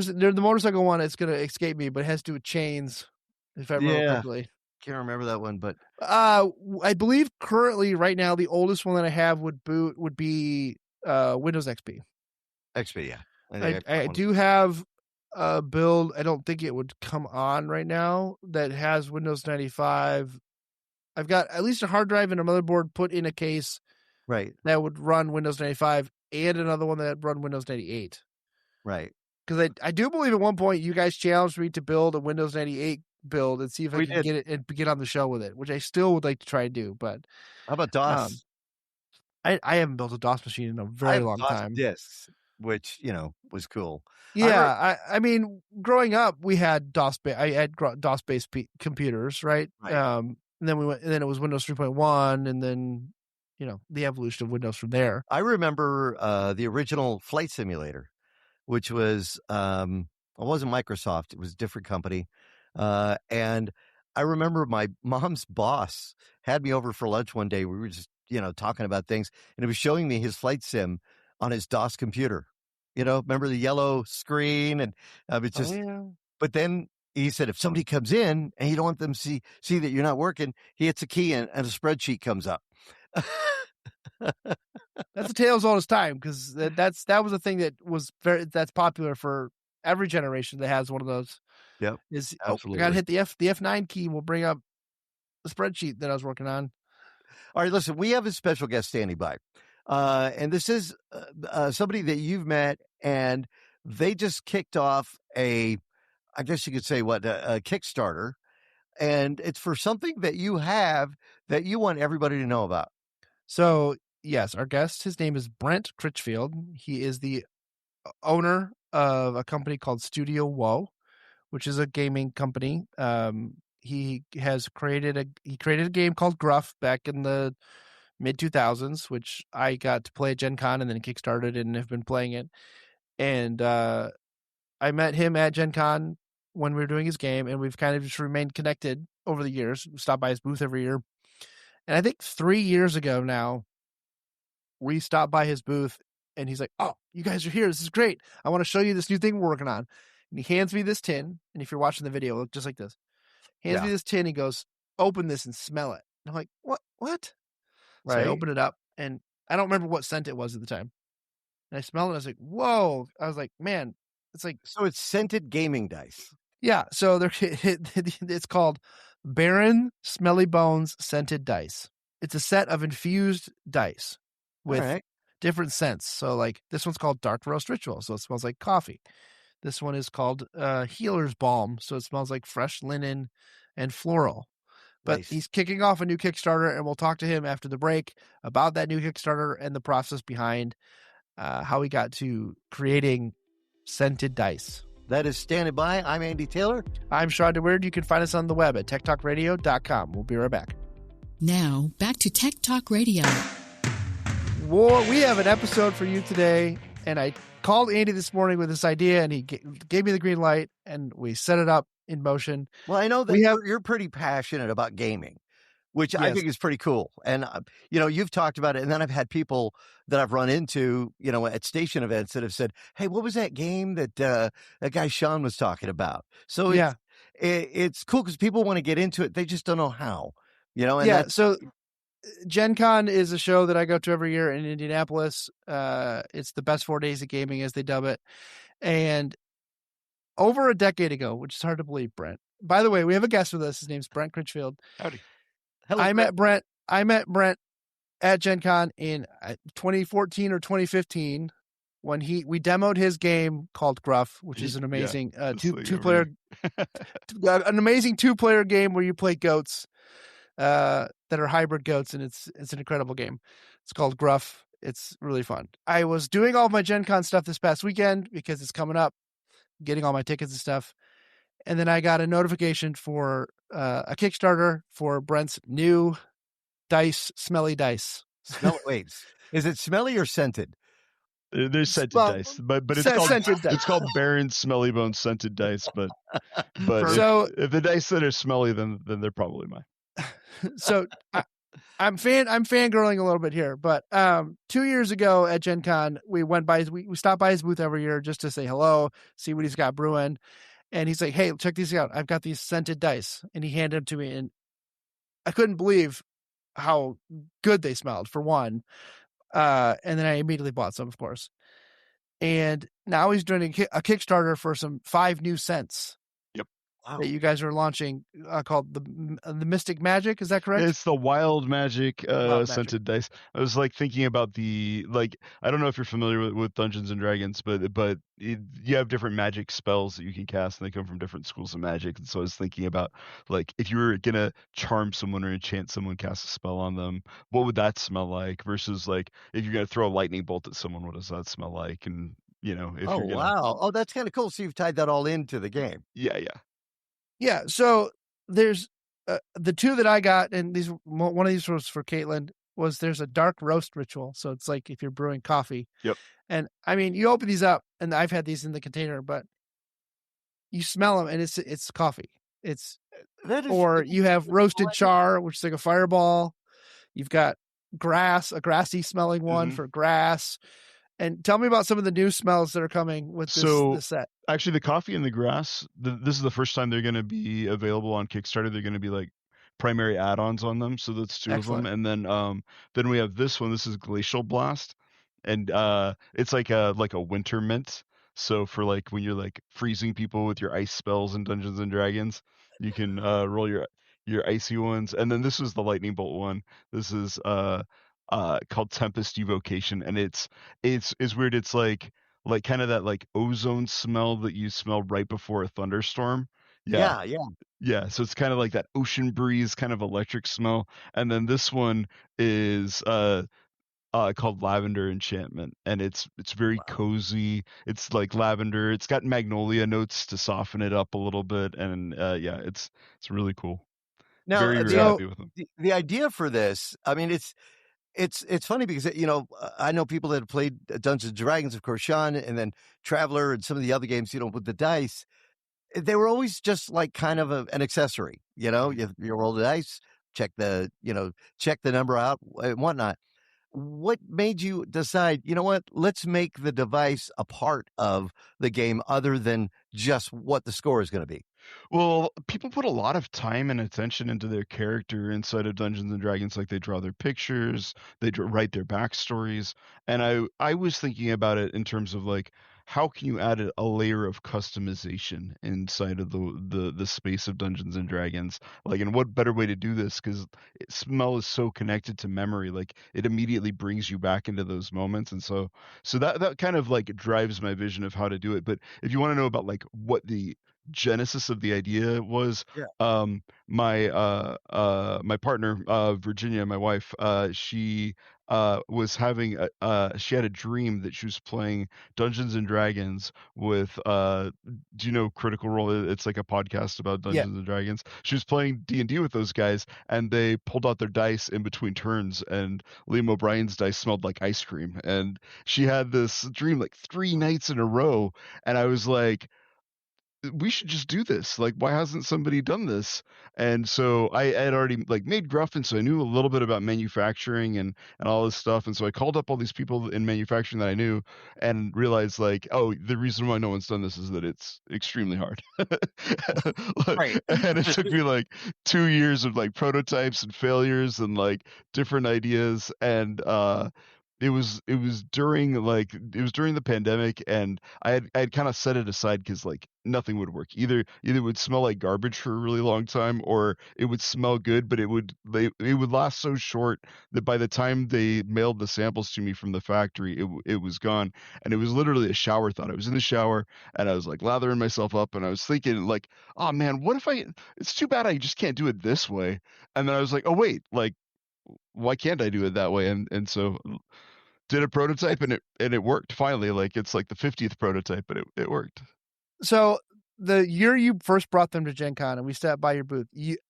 [SPEAKER 4] the motorcycle one. It's gonna escape me, but it has to do with chains, if I remember correctly.
[SPEAKER 3] Can't remember that one, but
[SPEAKER 4] I believe currently, right now, the oldest one that I have would be Windows XP.
[SPEAKER 3] XP, yeah.
[SPEAKER 4] I do have a build. I don't think it would come on right now that has Windows 95. I've got at least a hard drive and a motherboard put in a case,
[SPEAKER 3] right,
[SPEAKER 4] that would run Windows 95, and another one that would run Windows 98.
[SPEAKER 3] Right.
[SPEAKER 4] Because I do believe at one point you guys challenged me to build a Windows 98 build and see if I can get it and get on the show with it, which I still would like to try and do. But
[SPEAKER 3] how about DOS?
[SPEAKER 4] I haven't built a DOS machine in a very long time.
[SPEAKER 3] Discs, which was cool.
[SPEAKER 4] Yeah, I mean, growing up, we had DOS. I had DOS based computers, right? And then it was Windows 3.1, and then the evolution of Windows from there.
[SPEAKER 3] I remember the original flight simulator, which was it wasn't Microsoft; it was a different company. And I remember my mom's boss had me over for lunch one day. We were just, talking about things, and he was showing me his flight sim on his DOS computer. Remember the yellow screen, and it's just But then he said, if somebody comes in and you don't want them to see that you're not working, he hits a key and a spreadsheet comes up.
[SPEAKER 4] That's a tale as old as time, because that was a thing that was that's popular for every generation that has one of those.
[SPEAKER 3] Yep,
[SPEAKER 4] Is
[SPEAKER 3] absolutely.
[SPEAKER 4] I got to hit the F9 key will bring up the spreadsheet that I was working on.
[SPEAKER 3] All right, listen, we have a special guest standing by. And this is somebody that you've met, and they just kicked off I guess you could say, a Kickstarter. And it's for something that you have that you want everybody to know about.
[SPEAKER 4] So, yes, our guest, his name is Brent Critchfield. He is the owner of a company called Studio Woe, which is a gaming company. He created a game called Gruff back in the mid 2000s, which I got to play at Gen Con and then kickstarted and have been playing it. And I met him at Gen Con when we were doing his game, and we've kind of just remained connected over the years. We stop by his booth every year. And I think 3 years ago now, we stopped by his booth, and he's like, "Oh, you guys are here. This is great. I want to show you this new thing we're working on." And he hands me this tin. And if you're watching the video, look just like this. Hands me this tin. He goes, "Open this and smell it." And I'm like, "What?" So I opened it up, and I don't remember what scent it was at the time. And I smelled it. I was like, "Whoa!" I was like, "Man, it's like..."
[SPEAKER 3] So it's scented gaming dice.
[SPEAKER 4] Yeah. So it's called Baron Smelly Bones Scented Dice. It's a set of infused dice with different scents. So like this one's called Dark Roast Ritual. So it smells like coffee. This one is called Healer's Balm. So it smells like fresh linen and floral. But he's kicking off a new Kickstarter, and we'll talk to him after the break about that new Kickstarter and the process behind how he got to creating scented dice.
[SPEAKER 3] That is Standing By. I'm Andy Taylor.
[SPEAKER 4] I'm Shawn DeWeerd. You can find us on the web at TechtalkRadio.com. We'll be right back.
[SPEAKER 6] Now, back to Tech Talk Radio.
[SPEAKER 4] We have an episode for you today, and I called Andy this morning with this idea, and he gave me the green light, and we set it up in motion.
[SPEAKER 3] Well, I know that you're pretty passionate about gaming, which I think is pretty cool. And, you've talked about it. And then I've had people that I've run into, at station events that have said, "Hey, what was that game that that guy Shawn was talking about?" So it's cool because people want to get into it. They just don't know how, And
[SPEAKER 4] so Gen Con is a show that I go to every year in Indianapolis. It's the best 4 days of gaming, as they dub it. And over a decade ago, which is hard to believe, Brent. By the way, we have a guest with us. His name's Brent Critchfield.
[SPEAKER 7] Howdy.
[SPEAKER 3] Hello,
[SPEAKER 4] I met Brent at Gen Con in 2014 or 2015 when we demoed his game called Gruff, which is an amazing two-player an amazing two-player game where you play goats that are hybrid goats, and it's an incredible game. It's called Gruff. It's really fun. I was doing all of my Gen Con stuff this past weekend because it's coming up, getting all my tickets and stuff. And then I got a notification for a Kickstarter for Brent's new smelly dice.
[SPEAKER 3] Wait, is it smelly or scented?
[SPEAKER 7] There's scented dice, but it's called Baron Smelly Bones Scented Dice. But if the dice that are smelly, then they're probably mine.
[SPEAKER 4] So I'm fangirling a little bit here, but 2 years ago at Gen Con, we stopped by his booth every year just to say hello, see what he's got brewing. And he's like, "Hey, check these out. I've got these scented dice." And he handed them to me, and I couldn't believe how good they smelled, for one. And then I immediately bought some, of course. And now he's doing a Kickstarter for some 5 new scents.
[SPEAKER 3] Wow.
[SPEAKER 4] That you guys are launching called the Mystic Magic. Is that correct?
[SPEAKER 7] It's the Wild Magic scented dice. I was thinking about I don't know if you're familiar with Dungeons and Dragons, but you have different magic spells that you can cast, and they come from different schools of magic. And so I was thinking about if you were gonna charm someone or enchant someone, cast a spell on them, what would that smell like? Versus if you're gonna throw a lightning bolt at someone, what does that smell like? And
[SPEAKER 3] wow. That's kind of cool. So you've tied that all into the game.
[SPEAKER 4] Yeah, so there's the 2 that I got, and one of these was for Caitlin, there's a dark roast ritual. So it's like if you're brewing coffee.
[SPEAKER 7] Yep.
[SPEAKER 4] And I mean, you open these up, and I've had these in the container, but you smell them, and it's coffee. Or you have roasted char, which is like a fireball. You've got grass, a grassy smelling one for grass. And tell me about some of the new smells that are coming with this set.
[SPEAKER 7] Actually, the coffee and the grass, this is the first time they're going to be available on Kickstarter. They're going to be like primary add-ons on them, so that's two
[SPEAKER 4] Excellent.
[SPEAKER 7] of them. And then we have this one. This is Glacial Blast, and it's like a winter mint. So for like when you're like freezing people with your ice spells in Dungeons and Dragons, you can roll your icy ones. And then this is the lightning bolt one. This is called Tempest Evocation, and it's weird. It's like kind of that like ozone smell that you smell right before a thunderstorm.
[SPEAKER 3] Yeah.
[SPEAKER 7] Yeah, so it's kind of like that ocean breeze kind of electric smell. And then this one is called Lavender Enchantment, and it's very cozy. It's like lavender. It's got magnolia notes to soften it up a little bit, and yeah, it's really cool.
[SPEAKER 3] Now,
[SPEAKER 7] Very, very happy with them.
[SPEAKER 3] The idea for this, I mean, it's funny because I know people that have played Dungeons and Dragons, of course, Shawn, and then Traveler, and some of the other games, with the dice. They were always just like kind of an accessory. You roll the dice, check the number out and whatnot. What made you decide, what, let's make the device a part of the game other than just what the score is going to be?
[SPEAKER 7] Well, people put a lot of time and attention into their character inside of Dungeons and Dragons. Like they draw their pictures, they write their backstories, and I was thinking about it in terms of like, how can you add a layer of customization inside of the space of Dungeons and Dragons? Like, and what better way to do this? Because smell is so connected to memory. Like, it immediately brings you back into those moments, and so that kind of like drives my vision of how to do it. But if you want to know about like what the genesis of the idea was, my partner, Virginia, my wife, she was having she had a dream that she was playing Dungeons and Dragons with do you know Critical Role? It's like a podcast about Dungeons and Dragons. She was playing D&D with those guys, and they pulled out their dice in between turns, and Liam O'Brien's dice smelled like ice cream. And she had this dream like 3 nights in a row, and I was like, we should just do this. Like, why hasn't somebody done this? And so I had already like made Gruffin, so I knew a little bit about manufacturing and all this stuff. And so I called up all these people in manufacturing that I knew, and realized like, oh, the reason why no one's done this is that it's extremely hard.
[SPEAKER 3] Right.
[SPEAKER 7] And it took me like 2 years of like prototypes and failures and like different ideas. And it was during the pandemic, and I had kind of set it aside because like nothing would work. Either it would smell like garbage for a really long time, or it would smell good, but it would last so short that by the time they mailed the samples to me from the factory, it was gone. And it was literally a shower thought. I was in the shower, and I was like lathering myself up, and I was thinking like, oh man, what if it's too bad I just can't do it this way. And then I was like, oh wait, like, why can't I do it that way? And so did a prototype, and it worked finally. Like, it's like the 50th prototype, but it worked.
[SPEAKER 4] So the year you first brought them to Gen Con and we stepped by your booth,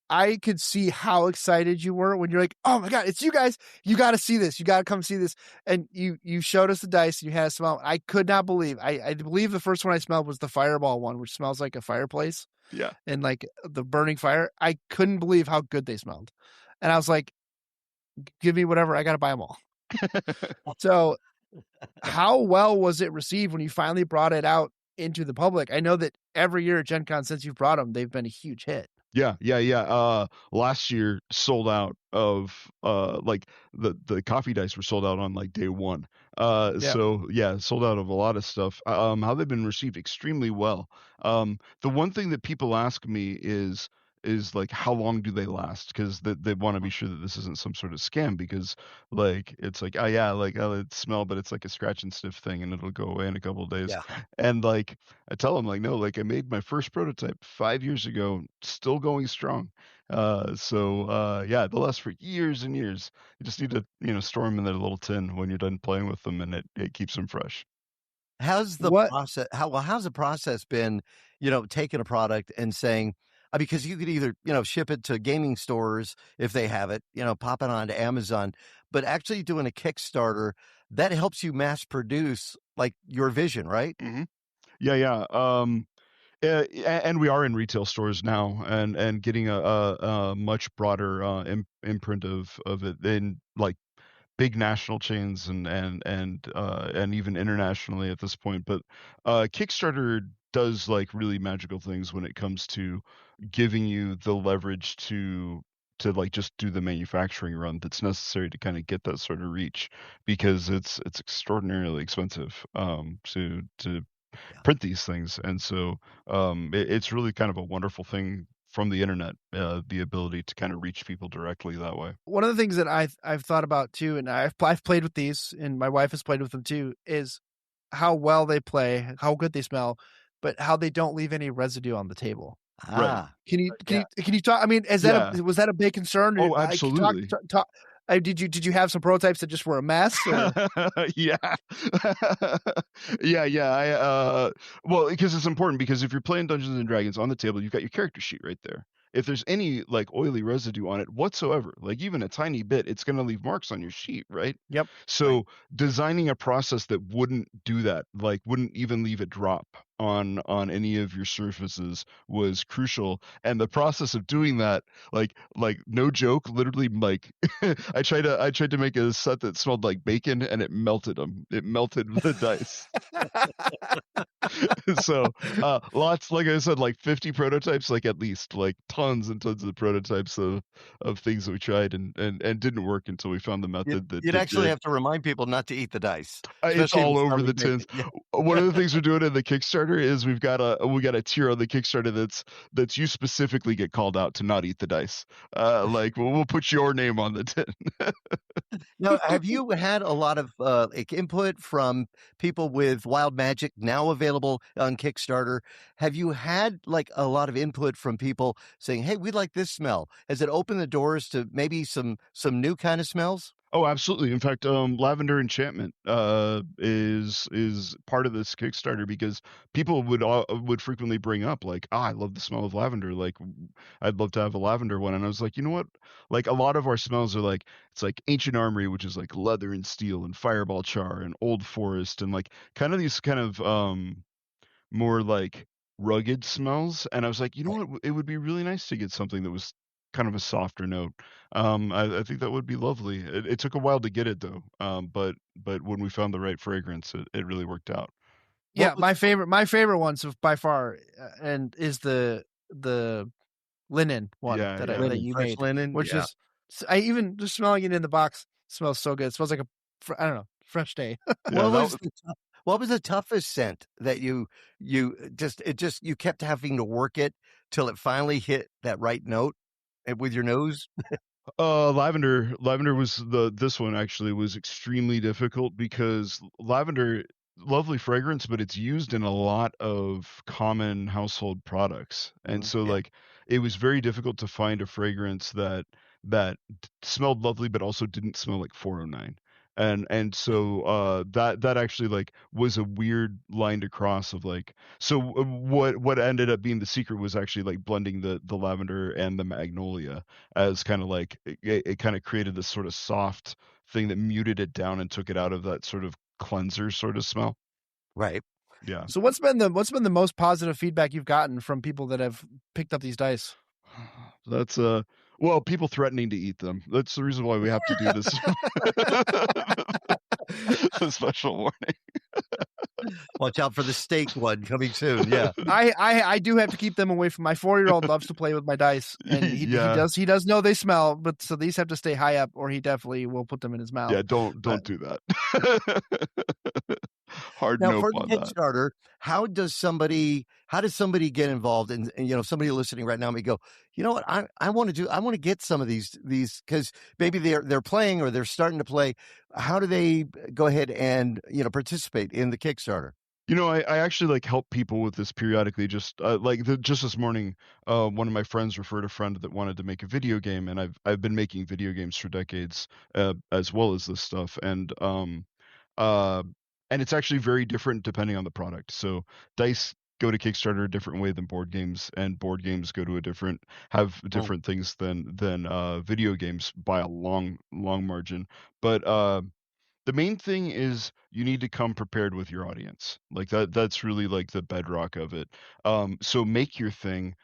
[SPEAKER 4] I could see how excited you were when you're like, oh my God, it's you guys. You got to see this. You got to come see this. And you showed us the dice and you had a smell. I could not believe. I believe the first one I smelled was the Fireball one, which smells like a fireplace.
[SPEAKER 7] Yeah.
[SPEAKER 4] And like the burning fire. I couldn't believe how good they smelled. And I was like, give me whatever. I got to buy them all. So how well was it received when you finally brought it out into the public? I know that every year at Gen Con since you've brought them, they've been a huge hit.
[SPEAKER 7] Yeah. Last year sold out of like the coffee dice were sold out on like day one. So yeah, sold out of a lot of stuff. How they've been received extremely well. The one thing that people ask me is like, how long do they last? Because they want to be sure that this isn't some sort of scam, because like it's like, oh yeah, like, oh, it smell, but it's like a scratch and sniff thing, and it'll go away in a couple of days.
[SPEAKER 3] Yeah.
[SPEAKER 7] And like I tell them like, no, like I made my first prototype 5 years ago, still going strong. So yeah, they'll last for years and years. You just need to store them in their little tin when you're done playing with them, and it keeps them fresh.
[SPEAKER 3] How's the process? How's the process been? Taking a product and saying, because you could either ship it to gaming stores if they have it, pop it onto Amazon, but actually doing a Kickstarter that helps you mass produce like your vision, right?
[SPEAKER 7] Mm-hmm. Yeah. And we are in retail stores now, and getting a much broader imprint of it in like big national chains and even internationally at this point. But Kickstarter does like really magical things when it comes to giving you the leverage to like just do the manufacturing run that's necessary to kind of get that sort of reach, because it's extraordinarily expensive to print these things. And so it's really kind of a wonderful thing from the internet, the ability to kind of reach people directly that way.
[SPEAKER 4] One of the things that I've thought about too, and I've played with these, and my wife has played with them too, is how well they play, how good they smell, but how they don't leave any residue on the table.
[SPEAKER 3] Ah,
[SPEAKER 4] Can you talk? I mean, was that a big concern?
[SPEAKER 7] Oh, absolutely.
[SPEAKER 4] Did you have some prototypes that just were a mess? Or?
[SPEAKER 7] Yeah. Yeah. Well, because it's important, because if you're playing Dungeons and Dragons on the table, you've got your character sheet right there. If there's any like oily residue on it whatsoever, like even a tiny bit, it's going to leave marks on your sheet, right?
[SPEAKER 4] Yep.
[SPEAKER 7] So designing a process that wouldn't do that, like wouldn't even leave a drop on any of your surfaces, was crucial. And the process of doing that, like no joke, literally, like I tried to make a set that smelled like bacon, and it melted them. It melted the dice. So lots, like I said, like 50 prototypes, like at least like tons and tons of prototypes of things that we tried and didn't work until we found the method that
[SPEAKER 3] you'd
[SPEAKER 7] that
[SPEAKER 3] actually
[SPEAKER 7] did.
[SPEAKER 3] have to remind people not to eat the dice.
[SPEAKER 7] It's
[SPEAKER 3] especially if
[SPEAKER 7] all
[SPEAKER 3] it's
[SPEAKER 7] over the
[SPEAKER 3] smelling
[SPEAKER 7] tins.
[SPEAKER 3] bacon.
[SPEAKER 7] One of the things we're doing in the Kickstarter is we got a tier on the Kickstarter that's you specifically get called out to not eat the dice. Like we'll put your name on the tin.
[SPEAKER 3] Now, have you had a lot of like input from people with Wild Magic now available on Kickstarter? Have you had like a lot of input from people saying, "Hey, we like this smell"? Has it opened the doors to maybe some new kind of smells?
[SPEAKER 7] Oh, absolutely. In fact, Lavender Enchantment is part of this Kickstarter, because people would frequently bring up like, I love the smell of lavender. Like, I'd love to have a lavender one. And I was like, you know what? Like, a lot of our smells are like, it's like Ancient Armory, which is like leather and steel, and Fireball Char, and Old Forest, and like kind of these kind of more like rugged smells. And I was like, you know what? It would be really nice to get something that was kind of a softer note. I think that would be lovely. It took a while to get it though. But when we found the right fragrance, it really worked out.
[SPEAKER 4] Yeah, my favorite ones by far, and is the linen one
[SPEAKER 7] Yeah,
[SPEAKER 4] that
[SPEAKER 7] yeah.
[SPEAKER 4] that you
[SPEAKER 3] Fresh
[SPEAKER 4] made,
[SPEAKER 3] linen,
[SPEAKER 4] which
[SPEAKER 3] yeah.
[SPEAKER 4] is, I even just smelling it in the box smells so good. It smells like I don't know, fresh day.
[SPEAKER 7] Yeah,
[SPEAKER 3] What was the toughest scent that you you kept having to work it till it finally hit that right note with your nose?
[SPEAKER 7] lavender was this one actually was extremely difficult, because lavender, lovely fragrance, but it's used in a lot of common household products. And so
[SPEAKER 3] Yeah.
[SPEAKER 7] like it was very difficult to find a fragrance that smelled lovely but also didn't smell like 409. And so that actually like was a weird line to cross of like, so what ended up being the secret was actually like blending the lavender and the magnolia, as kind of like it kind of created this sort of soft thing that muted it down and took it out of that sort of cleanser sort of smell.
[SPEAKER 3] Right.
[SPEAKER 7] Yeah.
[SPEAKER 4] So what's been the most positive feedback you've gotten from people that have picked up these dice?
[SPEAKER 7] That's well, people threatening to eat them. That's the reason why we have to do this. A special warning.
[SPEAKER 3] Watch out for the steak one coming soon. Yeah.
[SPEAKER 4] I do have to keep them away from my 4-year-old loves to play with my dice, and he
[SPEAKER 7] Yeah.
[SPEAKER 4] he does know they smell, but so these have to stay high up, or he definitely will put them in his mouth.
[SPEAKER 7] Yeah, don't do that. Hard
[SPEAKER 3] Now,
[SPEAKER 7] nope
[SPEAKER 3] for the
[SPEAKER 7] on that.
[SPEAKER 3] Kickstarter, how does somebody get involved? And somebody listening right now may go, you know what, I want to get some of these because maybe they're playing or they're starting to play. How do they go ahead and participate in the Kickstarter?
[SPEAKER 7] I actually like help people with this periodically. Just just this morning, one of my friends referred a friend that wanted to make a video game, and I've been making video games for decades, as well as this stuff, uh, and it's actually very different depending on the product. So dice go to Kickstarter a different way than board games, and board games have different things than video games by a long margin. But the main thing is you need to come prepared with your audience. Like that's really like the bedrock of it. So make your thing,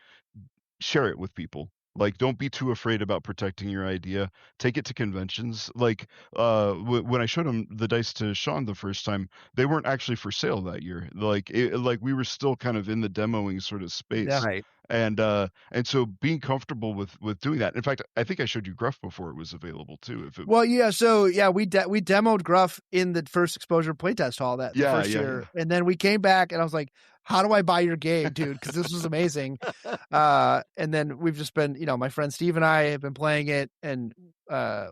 [SPEAKER 7] share it with people. Like, don't be too afraid about protecting your idea. Take it to conventions. Like, when I showed him the dice to Shawn the first time, they weren't actually for sale that year. Like, like we were still kind of in the demoing sort of space.
[SPEAKER 3] Right.
[SPEAKER 7] And so being comfortable with doing that. In fact, I think I showed you Gruff before it was available too. If it,
[SPEAKER 4] Well, yeah. So yeah, we demoed Gruff in the first exposure playtest hall the first year, and then we came back, and I was like, "How do I buy your game, dude? Because this was amazing." And then we've just been, my friend Steve and I have been playing it, and I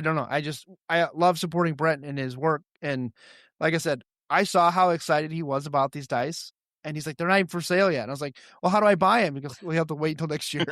[SPEAKER 4] don't know. I love supporting Brent in his work, and like I said, I saw how excited he was about these dice. And he's like, they're not even for sale yet. And I was like, well, how do I buy them? Because we have to wait until next year.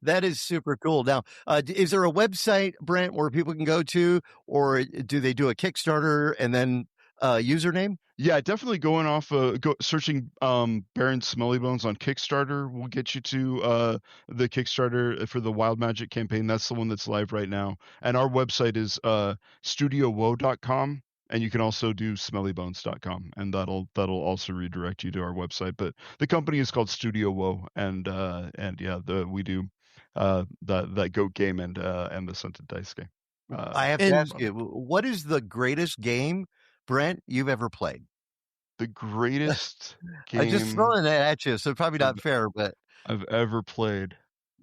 [SPEAKER 3] That is super cool. Now, is there a website, Brent, where people can go to, or do they do a Kickstarter and then username?
[SPEAKER 7] Yeah, definitely going off searching Baron Smelly Bones on Kickstarter will get you to the Kickstarter for the Wild Magic campaign. That's the one that's live right now. And our website is studiowoe.com. And you can also do smellybones.com, and that'll also redirect you to our website. But the company is called Studio Woe, and yeah, we do that goat game and the scented dice game.
[SPEAKER 3] I have to ask you, what is the greatest game, Brent, you've ever played?
[SPEAKER 7] The greatest game
[SPEAKER 3] I'm just throwing that at you, so probably not fair, but
[SPEAKER 7] I've ever played.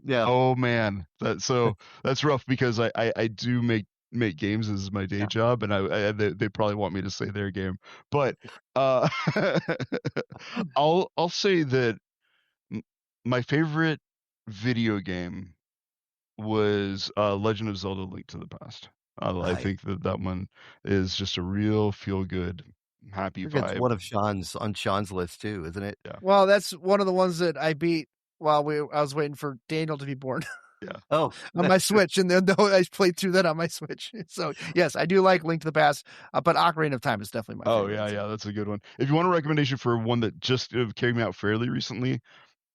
[SPEAKER 3] Yeah.
[SPEAKER 7] Oh man, that's rough because I do make games as my day job, and they probably want me to say their game, but I'll say that my favorite video game was Legend of Zelda: Link to the Past. I think that one is just a real feel good, happy vibe.
[SPEAKER 3] It's one of Shawn's list too, isn't it?
[SPEAKER 7] Yeah.
[SPEAKER 4] Well, that's one of the ones that I beat while I was waiting for Daniel to be born.
[SPEAKER 7] Yeah.
[SPEAKER 3] Oh,
[SPEAKER 4] on my Switch, and then I played through that on my Switch. So yes, I do like Link to the Past, but Ocarina of Time is definitely my favorite.
[SPEAKER 7] Oh yeah, that's a good one. If you want a recommendation for one that just came out fairly recently,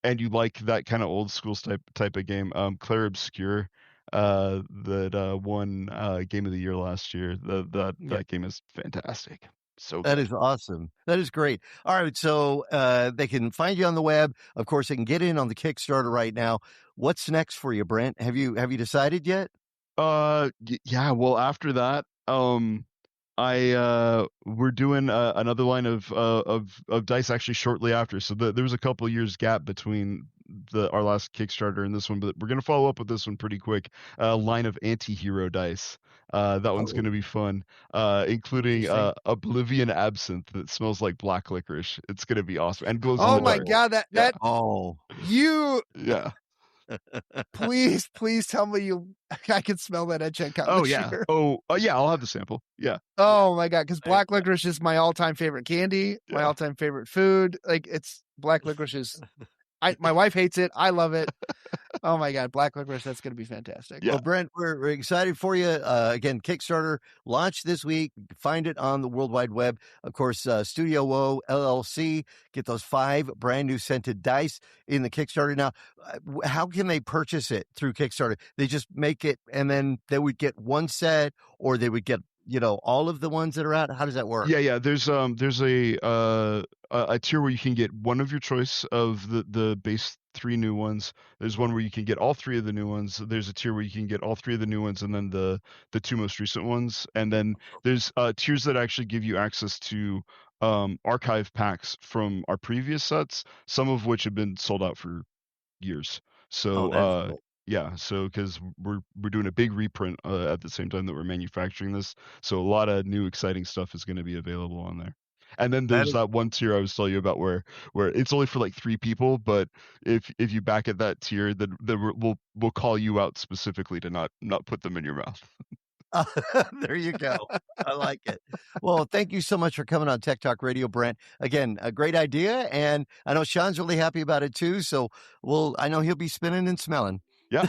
[SPEAKER 7] and you like that kind of old school type of game, Clair Obscur, that won Game of the Year last year. That game is fantastic. So
[SPEAKER 3] that
[SPEAKER 7] good.
[SPEAKER 3] is awesome. That is great. All right, so they can find you on the web. Of course, they can get in on the Kickstarter right now. What's next for you, Brent? Have you decided yet?
[SPEAKER 7] Yeah. Well, after that, we're doing another line of dice actually shortly after. So there was a couple years gap between our last Kickstarter and this one, but we're gonna follow up with this one pretty quick. Line of anti-hero dice. That one's gonna be fun. Including Oblivion Absinthe that smells like black licorice. It's gonna be awesome and glows.
[SPEAKER 4] Oh
[SPEAKER 7] in the
[SPEAKER 4] my
[SPEAKER 7] dark.
[SPEAKER 4] god, you.
[SPEAKER 7] Yeah.
[SPEAKER 4] Please tell me I can smell that at checkout.
[SPEAKER 7] Oh
[SPEAKER 4] this
[SPEAKER 7] yeah.
[SPEAKER 4] year.
[SPEAKER 7] Yeah. I'll have the sample. Yeah.
[SPEAKER 4] Oh my god, because black licorice is my all-time favorite candy, my all-time favorite food. Like it's black licorice is. My wife hates it. I love it. Oh my god, black licorice. That's going to be fantastic.
[SPEAKER 3] Yeah. Well, Brent, we're excited for you. Again, Kickstarter launched this week. Find it on the World Wide Web. Of course, Studio Woe LLC. Get those 5 brand new scented dice in the Kickstarter. Now, how can they purchase it through Kickstarter? They just make it, and then they would get one set, or they would get all of the ones that are out. How does that work?
[SPEAKER 7] Yeah. There's a tier where you can get one of your choice of the base 3 new ones. There's one where you can get all 3 of the new ones. There's a tier where you can get all 3 of the new ones and then the 2 most recent ones. And then there's tiers that actually give you access to archive packs from our previous sets, some of which have been sold out for years. So
[SPEAKER 3] cool.
[SPEAKER 7] yeah, so because we're doing a big reprint at the same time that we're manufacturing this, so a lot of new exciting stuff is going to be available on there. And then there's that one tier I was telling you about where it's only for like 3 people, but if you back at that tier, then we'll call you out specifically to not put them in your mouth.
[SPEAKER 3] There you go. I like it. Well, thank you so much for coming on Tech Talk Radio, Brent. Again, a great idea, and I know Shawn's really happy about it too. So I know he'll be spinning and smelling.
[SPEAKER 7] Yeah.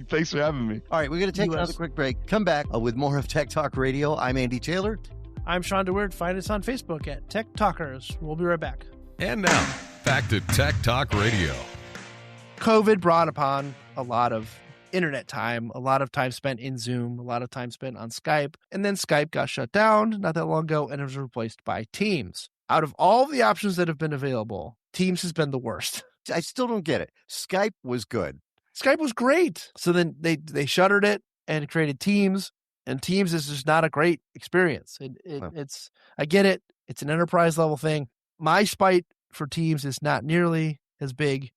[SPEAKER 7] Thanks for having me.
[SPEAKER 3] All right, we're going to take another quick break. Come back with more of Tech Talk Radio. I'm Andy Taylor.
[SPEAKER 4] I'm Shawn DeWeerd. Find us on Facebook at Tech Talkers. We'll be right back.
[SPEAKER 8] And now, back to Tech Talk Radio.
[SPEAKER 4] COVID brought upon a lot of internet time, a lot of time spent in Zoom, a lot of time spent on Skype, and then Skype got shut down not that long ago and it was replaced by Teams. Out of all the options that have been available, Teams has been the worst.
[SPEAKER 3] I still don't get it. Skype was good.
[SPEAKER 4] Skype was great. So then they shuttered it and created Teams, and Teams is just not a great experience. It's I get it. It's an enterprise level thing. My spite for Teams is not nearly as big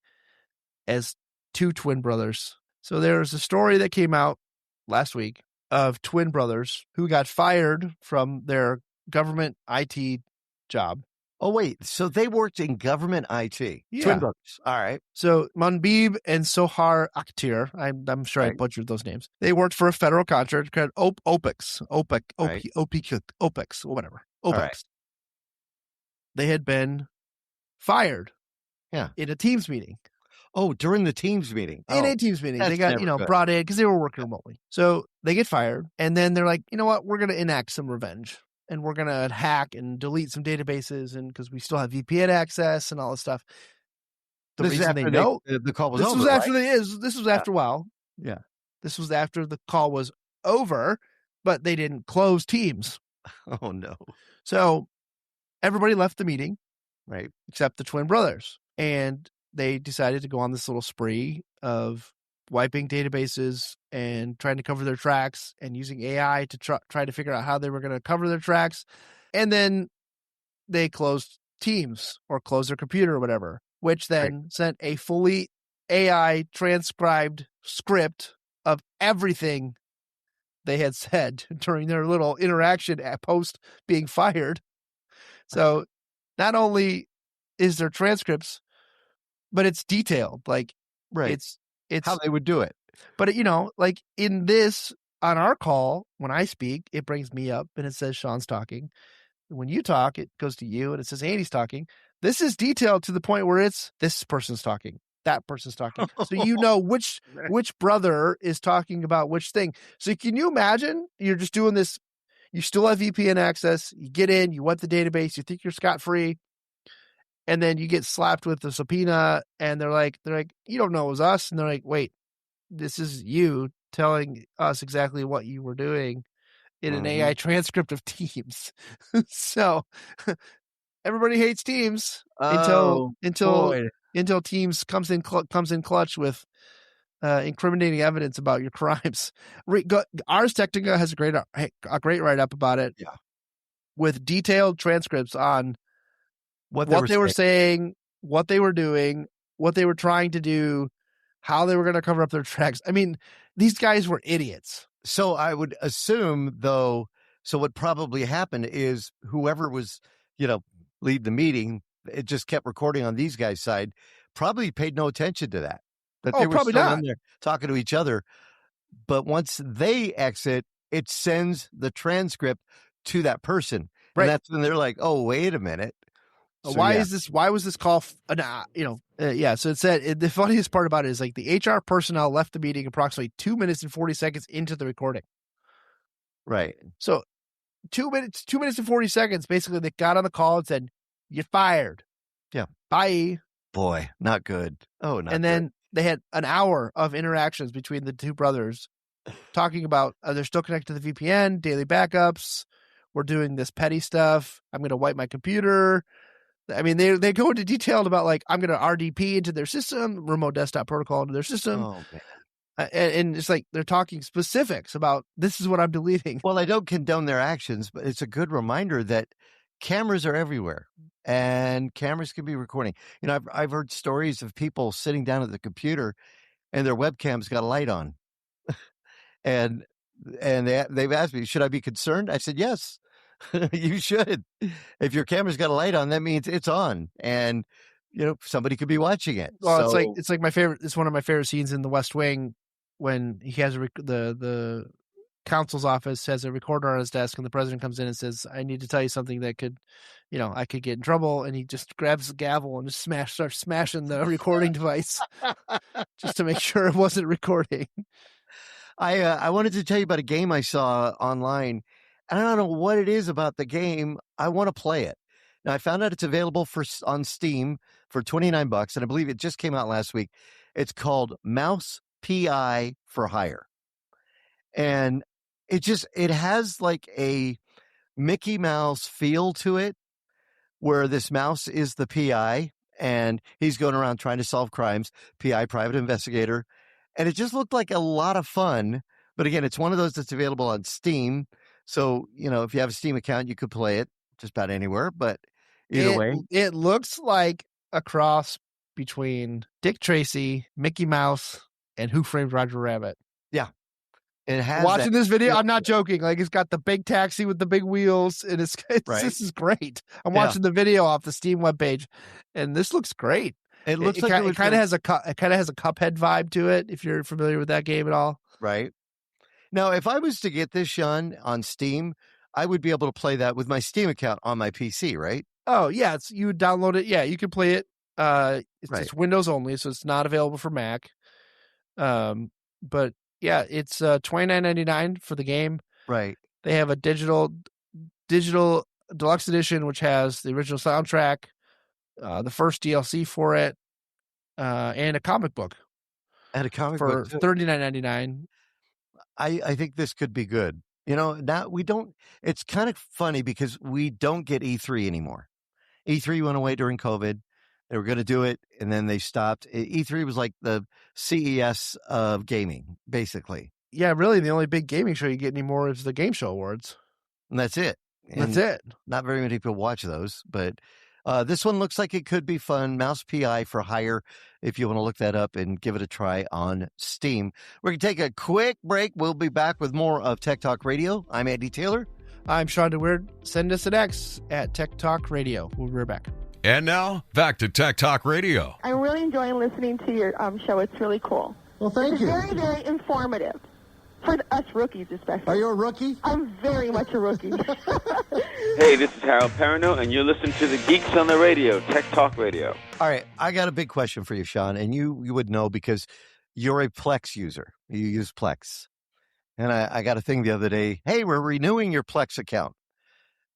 [SPEAKER 4] as two twin brothers. So there was a story that came out last week of twin brothers who got fired from their government IT job.
[SPEAKER 3] Oh, wait. So they worked in government IT.
[SPEAKER 4] Yeah.
[SPEAKER 3] Twin brothers. All right.
[SPEAKER 4] So Manbib and Sohar Akhtir, I'm sure I butchered those names. They worked for a federal contractor called OPEX, or whatever. OPEX.
[SPEAKER 3] Right.
[SPEAKER 4] They had been fired.
[SPEAKER 3] Yeah.
[SPEAKER 4] In a Teams meeting.
[SPEAKER 3] Oh, during the Teams meeting.
[SPEAKER 4] In a Teams meeting. They got,
[SPEAKER 3] good.
[SPEAKER 4] brought in because they were working remotely. So they get fired. And then they're like, you know what? We're going to enact some revenge. And we're going to hack and delete some databases, and because we still have VPN access and all this stuff.
[SPEAKER 3] The call was over.
[SPEAKER 4] This was after a while.
[SPEAKER 3] Yeah.
[SPEAKER 4] This was after the call was over, but they didn't close Teams.
[SPEAKER 3] Oh, no.
[SPEAKER 4] So everybody left the meeting.
[SPEAKER 3] Right.
[SPEAKER 4] Except the twin brothers. And they decided to go on this little spree of wiping databases and trying to cover their tracks and using AI to try to figure out how they were going to cover their tracks. And then they closed Teams or closed their computer or whatever, which then sent a fully AI transcribed script of everything they had said during their little interaction at post being fired. So not only is there transcripts, but it's detailed. Like, it's
[SPEAKER 3] how they would do it.
[SPEAKER 4] But, like in this, on our call, when I speak, it brings me up and it says Shawn's talking. When you talk, it goes to you and it says Andy's talking. This is detailed to the point where it's this person's talking, that person's talking. So you know which brother is talking about which thing. So can you imagine you're just doing this? You still have VPN access. You get in, you wipe the database, you think you're scot-free. And then you get slapped with the subpoena, and they're like, you don't know it was us. And they're like, wait, this is you telling us exactly what you were doing in an AI transcript of Teams. So everybody hates Teams until Teams comes in clutch with incriminating evidence about your crimes. ARS Technica has a great write up about it.
[SPEAKER 3] Yeah,
[SPEAKER 4] with detailed transcripts on what they were saying, what they were doing, what they were trying to do, how they were going to cover up their tracks. I mean, these guys were idiots.
[SPEAKER 3] So I would assume, though, so what probably happened is whoever was, lead the meeting, it just kept recording on these guys' side, probably paid no attention to that. That they were
[SPEAKER 4] probably
[SPEAKER 3] still
[SPEAKER 4] not
[SPEAKER 3] in there talking to each other. But once they exit, it sends the transcript to that person.
[SPEAKER 4] Right.
[SPEAKER 3] And that's when they're like, oh, wait a minute. So,
[SPEAKER 4] why was this call? So it said the funniest part about it is like the HR personnel left the meeting approximately 2 minutes and 40 seconds into the recording.
[SPEAKER 3] Right.
[SPEAKER 4] So 2 minutes and 40 seconds. Basically, they got on the call and said, "You're fired."
[SPEAKER 3] Yeah.
[SPEAKER 4] Bye.
[SPEAKER 3] Boy, not good. Oh, not.
[SPEAKER 4] And then they had an hour of interactions between the two brothers, talking about they're still connected to the VPN, daily backups. We're doing this petty stuff. I'm going to wipe my computer. I mean, they go into detail about like, I'm going to RDP into their system, remote desktop protocol into their system.
[SPEAKER 3] Oh, man.
[SPEAKER 4] And it's like they're talking specifics about this is what I'm deleting.
[SPEAKER 3] Well, I don't condone their actions, but it's a good reminder that cameras are everywhere and cameras can be recording. I've heard stories of people sitting down at the computer and their webcam's got a light on. and they've asked me, should I be concerned? I said, yes. You should. If your camera's got a light on, that means it's on, and somebody could be watching it.
[SPEAKER 4] Well, it's like my favorite. It's one of my favorite scenes in The West Wing when he has the counsel's office has a recorder on his desk, and the president comes in and says, "I need to tell you something that could, I could get in trouble." And he just grabs the gavel and just starts smashing the recording device just to make sure it wasn't recording.
[SPEAKER 3] I wanted to tell you about a game I saw online. I don't know what it is about the game. I want to play it. Now, I found out it's available on Steam for $29, and I believe it just came out last week. It's called Mouse PI for Hire. And it has like a Mickey Mouse feel to it, where this mouse is the PI, and he's going around trying to solve crimes, PI, private investigator. And it just looked like a lot of fun. But again, it's one of those that's available on Steam. So, if you have a Steam account, you could play it just about anywhere. But either way.
[SPEAKER 4] It looks like a cross between Dick Tracy, Mickey Mouse, and Who Framed Roger Rabbit.
[SPEAKER 3] Yeah. It has
[SPEAKER 4] Watching this video, I'm not joking. Like, it's got the big taxi with the big wheels, and it's
[SPEAKER 3] Right.
[SPEAKER 4] This is great. I'm watching the video off the Steam webpage, and this looks great.
[SPEAKER 3] It looks like
[SPEAKER 4] it kind of has a Cuphead vibe to it. If you're familiar with that game at all,
[SPEAKER 3] right. Now, if I was to get this, Shawn, on Steam, I would be able to play that with my Steam account on my PC, right?
[SPEAKER 4] Oh yeah, you would download it. Yeah, you can play it. It's
[SPEAKER 3] Right.
[SPEAKER 4] just Windows only, so it's not available for Mac. But yeah, it's $29.99 for the game.
[SPEAKER 3] Right.
[SPEAKER 4] They have a digital deluxe edition, which has the original soundtrack, the first DLC for it, and a comic book
[SPEAKER 3] And a comic
[SPEAKER 4] for
[SPEAKER 3] book too.
[SPEAKER 4] $39.99.
[SPEAKER 3] I think this could be good. Now we don't. It's kind of funny because we don't get E3 anymore. E3 went away during COVID. They were going to do it, and then they stopped. E3 was like the CES of gaming, basically.
[SPEAKER 4] Yeah, really, the only big gaming show you get anymore is the Game Show Awards.
[SPEAKER 3] And that's it.
[SPEAKER 4] That's it.
[SPEAKER 3] Not very many people watch those, but this one looks like it could be fun. Mouse PI for hire, if you want to look that up and give it a try on Steam. We're going to take a quick break. We'll be back with more of Tech Talk Radio. I'm Andy Taylor.
[SPEAKER 4] I'm Shawn DeWeerd. Send us an X at Tech Talk Radio. We'll be right back.
[SPEAKER 8] And now, back to Tech Talk Radio.
[SPEAKER 9] I'm really enjoying listening to your show. It's really cool.
[SPEAKER 10] Well, thank you.
[SPEAKER 9] It's very, very informative. For us rookies, especially.
[SPEAKER 10] Are you a rookie?
[SPEAKER 9] I'm very much a rookie.
[SPEAKER 11] Hey, this is Harold Perrineau, and you're listening to the Geeks on the Radio, Tech Talk Radio.
[SPEAKER 3] All right, I got a big question for you, Shawn, and you would know because you're a Plex user. You use Plex. And I got a thing the other day, hey, we're renewing your Plex account.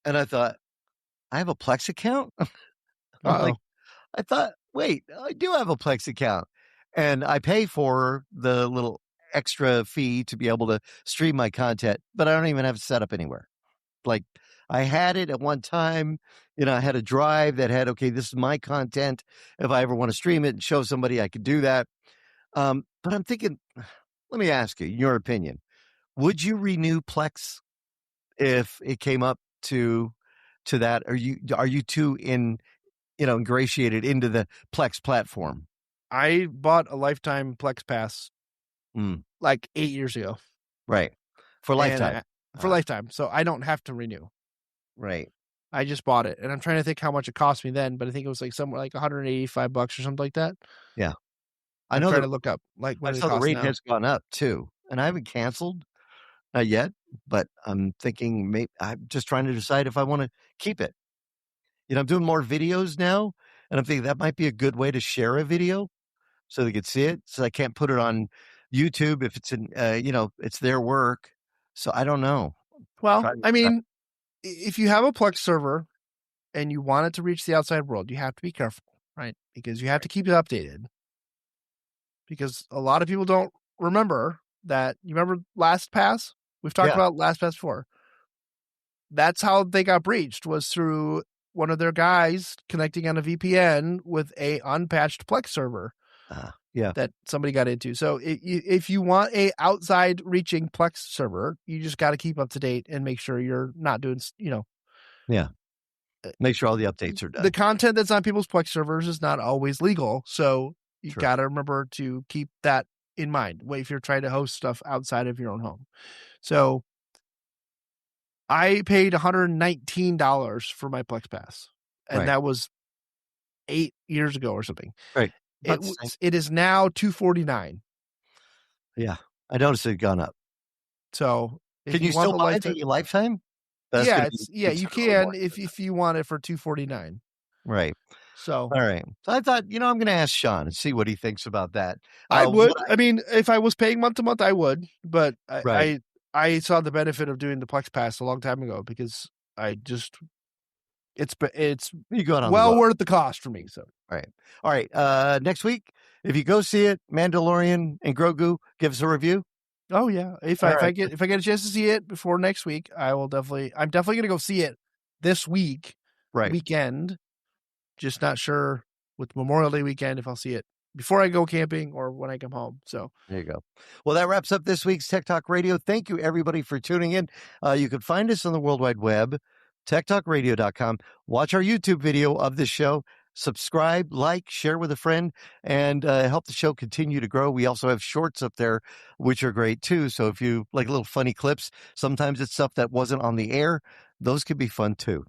[SPEAKER 3] And I thought, I have a Plex account? I thought, wait, I do have a Plex account. And I pay for the little extra fee to be able to stream my content, but I don't even have it set up anywhere. Like, I had it at one time, I had a drive that had, okay, this is my content. If I ever want to stream it and show somebody, I could do that. But I'm thinking, let me ask you, your opinion. Would you renew Plex if it came up to that? Are you too ingratiated into the Plex platform?
[SPEAKER 4] I bought a lifetime Plex pass like 8 years ago.
[SPEAKER 3] Right. For lifetime.
[SPEAKER 4] Lifetime. So I don't have to renew.
[SPEAKER 3] Right.
[SPEAKER 4] I just bought it. And I'm trying to think how much it cost me then, but I think it was like somewhere like $185 or something like that.
[SPEAKER 3] Yeah.
[SPEAKER 4] I'm trying to look up like what
[SPEAKER 3] I saw the rate has gone up too. And I haven't canceled yet, but I'm thinking I'm just trying to decide if I want to keep it. I'm doing more videos now, and I'm thinking that might be a good way to share a video so they could see it. So I can't put it on YouTube if it's it's their work. So I don't know.
[SPEAKER 4] Well, I mean, if you have a Plex server and you want it to reach the outside world, you have to be careful, right? Because you have to keep it updated. Because a lot of people don't remember that. You remember LastPass? We've talked about LastPass before. That's how they got breached, was through one of their guys connecting on a VPN with a unpatched Plex server that somebody got into. So if you want a outside reaching Plex server, you just got to keep up to date and make sure you're not doing,
[SPEAKER 3] make sure all the updates are done.
[SPEAKER 4] The content that's on people's Plex servers is not always legal. So you got to remember to keep that in mind if you're trying to host stuff outside of your own home. So I paid $119 for my Plex Pass, and that was 8 years ago or something.
[SPEAKER 3] Right.
[SPEAKER 4] It is now $249.
[SPEAKER 3] Yeah, I noticed it had gone up.
[SPEAKER 4] So
[SPEAKER 3] can you still buy it a lifetime?
[SPEAKER 4] You can if you want it for $249.
[SPEAKER 3] Right.
[SPEAKER 4] So
[SPEAKER 3] all right. So I thought, I'm going to ask Shawn and see what he thinks about that.
[SPEAKER 4] I would. I mean, if I was paying month to month, I would. But I saw the benefit of doing the Plex Pass a long time ago because it's well worth the cost for me. So
[SPEAKER 3] all right. Next week, if you go see it, Mandalorian and Grogu, give us a review.
[SPEAKER 4] Oh yeah, if I get a chance to see it before next week, I'm definitely going to go see it this weekend. Just not sure with Memorial Day weekend if I'll see it before I go camping or when I come home. So
[SPEAKER 3] there you go. Well, that wraps up this week's Tech Talk Radio. Thank you, everybody, for tuning in. You can find us on the World Wide Web, techtalkradio.com. Watch our YouTube video of this show. Subscribe, like, share with a friend, and help the show continue to grow. We also have shorts up there, which are great, too. So if you like little funny clips, sometimes it's stuff that wasn't on the air. Those could be fun, too.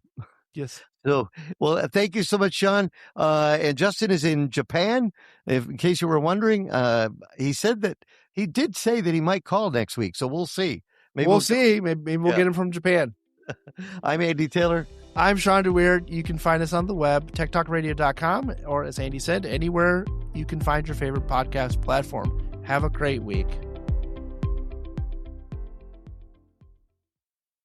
[SPEAKER 4] yes.
[SPEAKER 3] So, well, thank you so much, Shawn. And Justin is in Japan. In case you were wondering, he did say that he might call next week. So we'll see.
[SPEAKER 4] Maybe we'll see. Maybe we'll get him from Japan.
[SPEAKER 3] I'm Andy Taylor.
[SPEAKER 4] I'm Shawn DeWeerd. You can find us on the web, techtalkradio.com, or as Andy said, anywhere you can find your favorite podcast platform. Have a great week.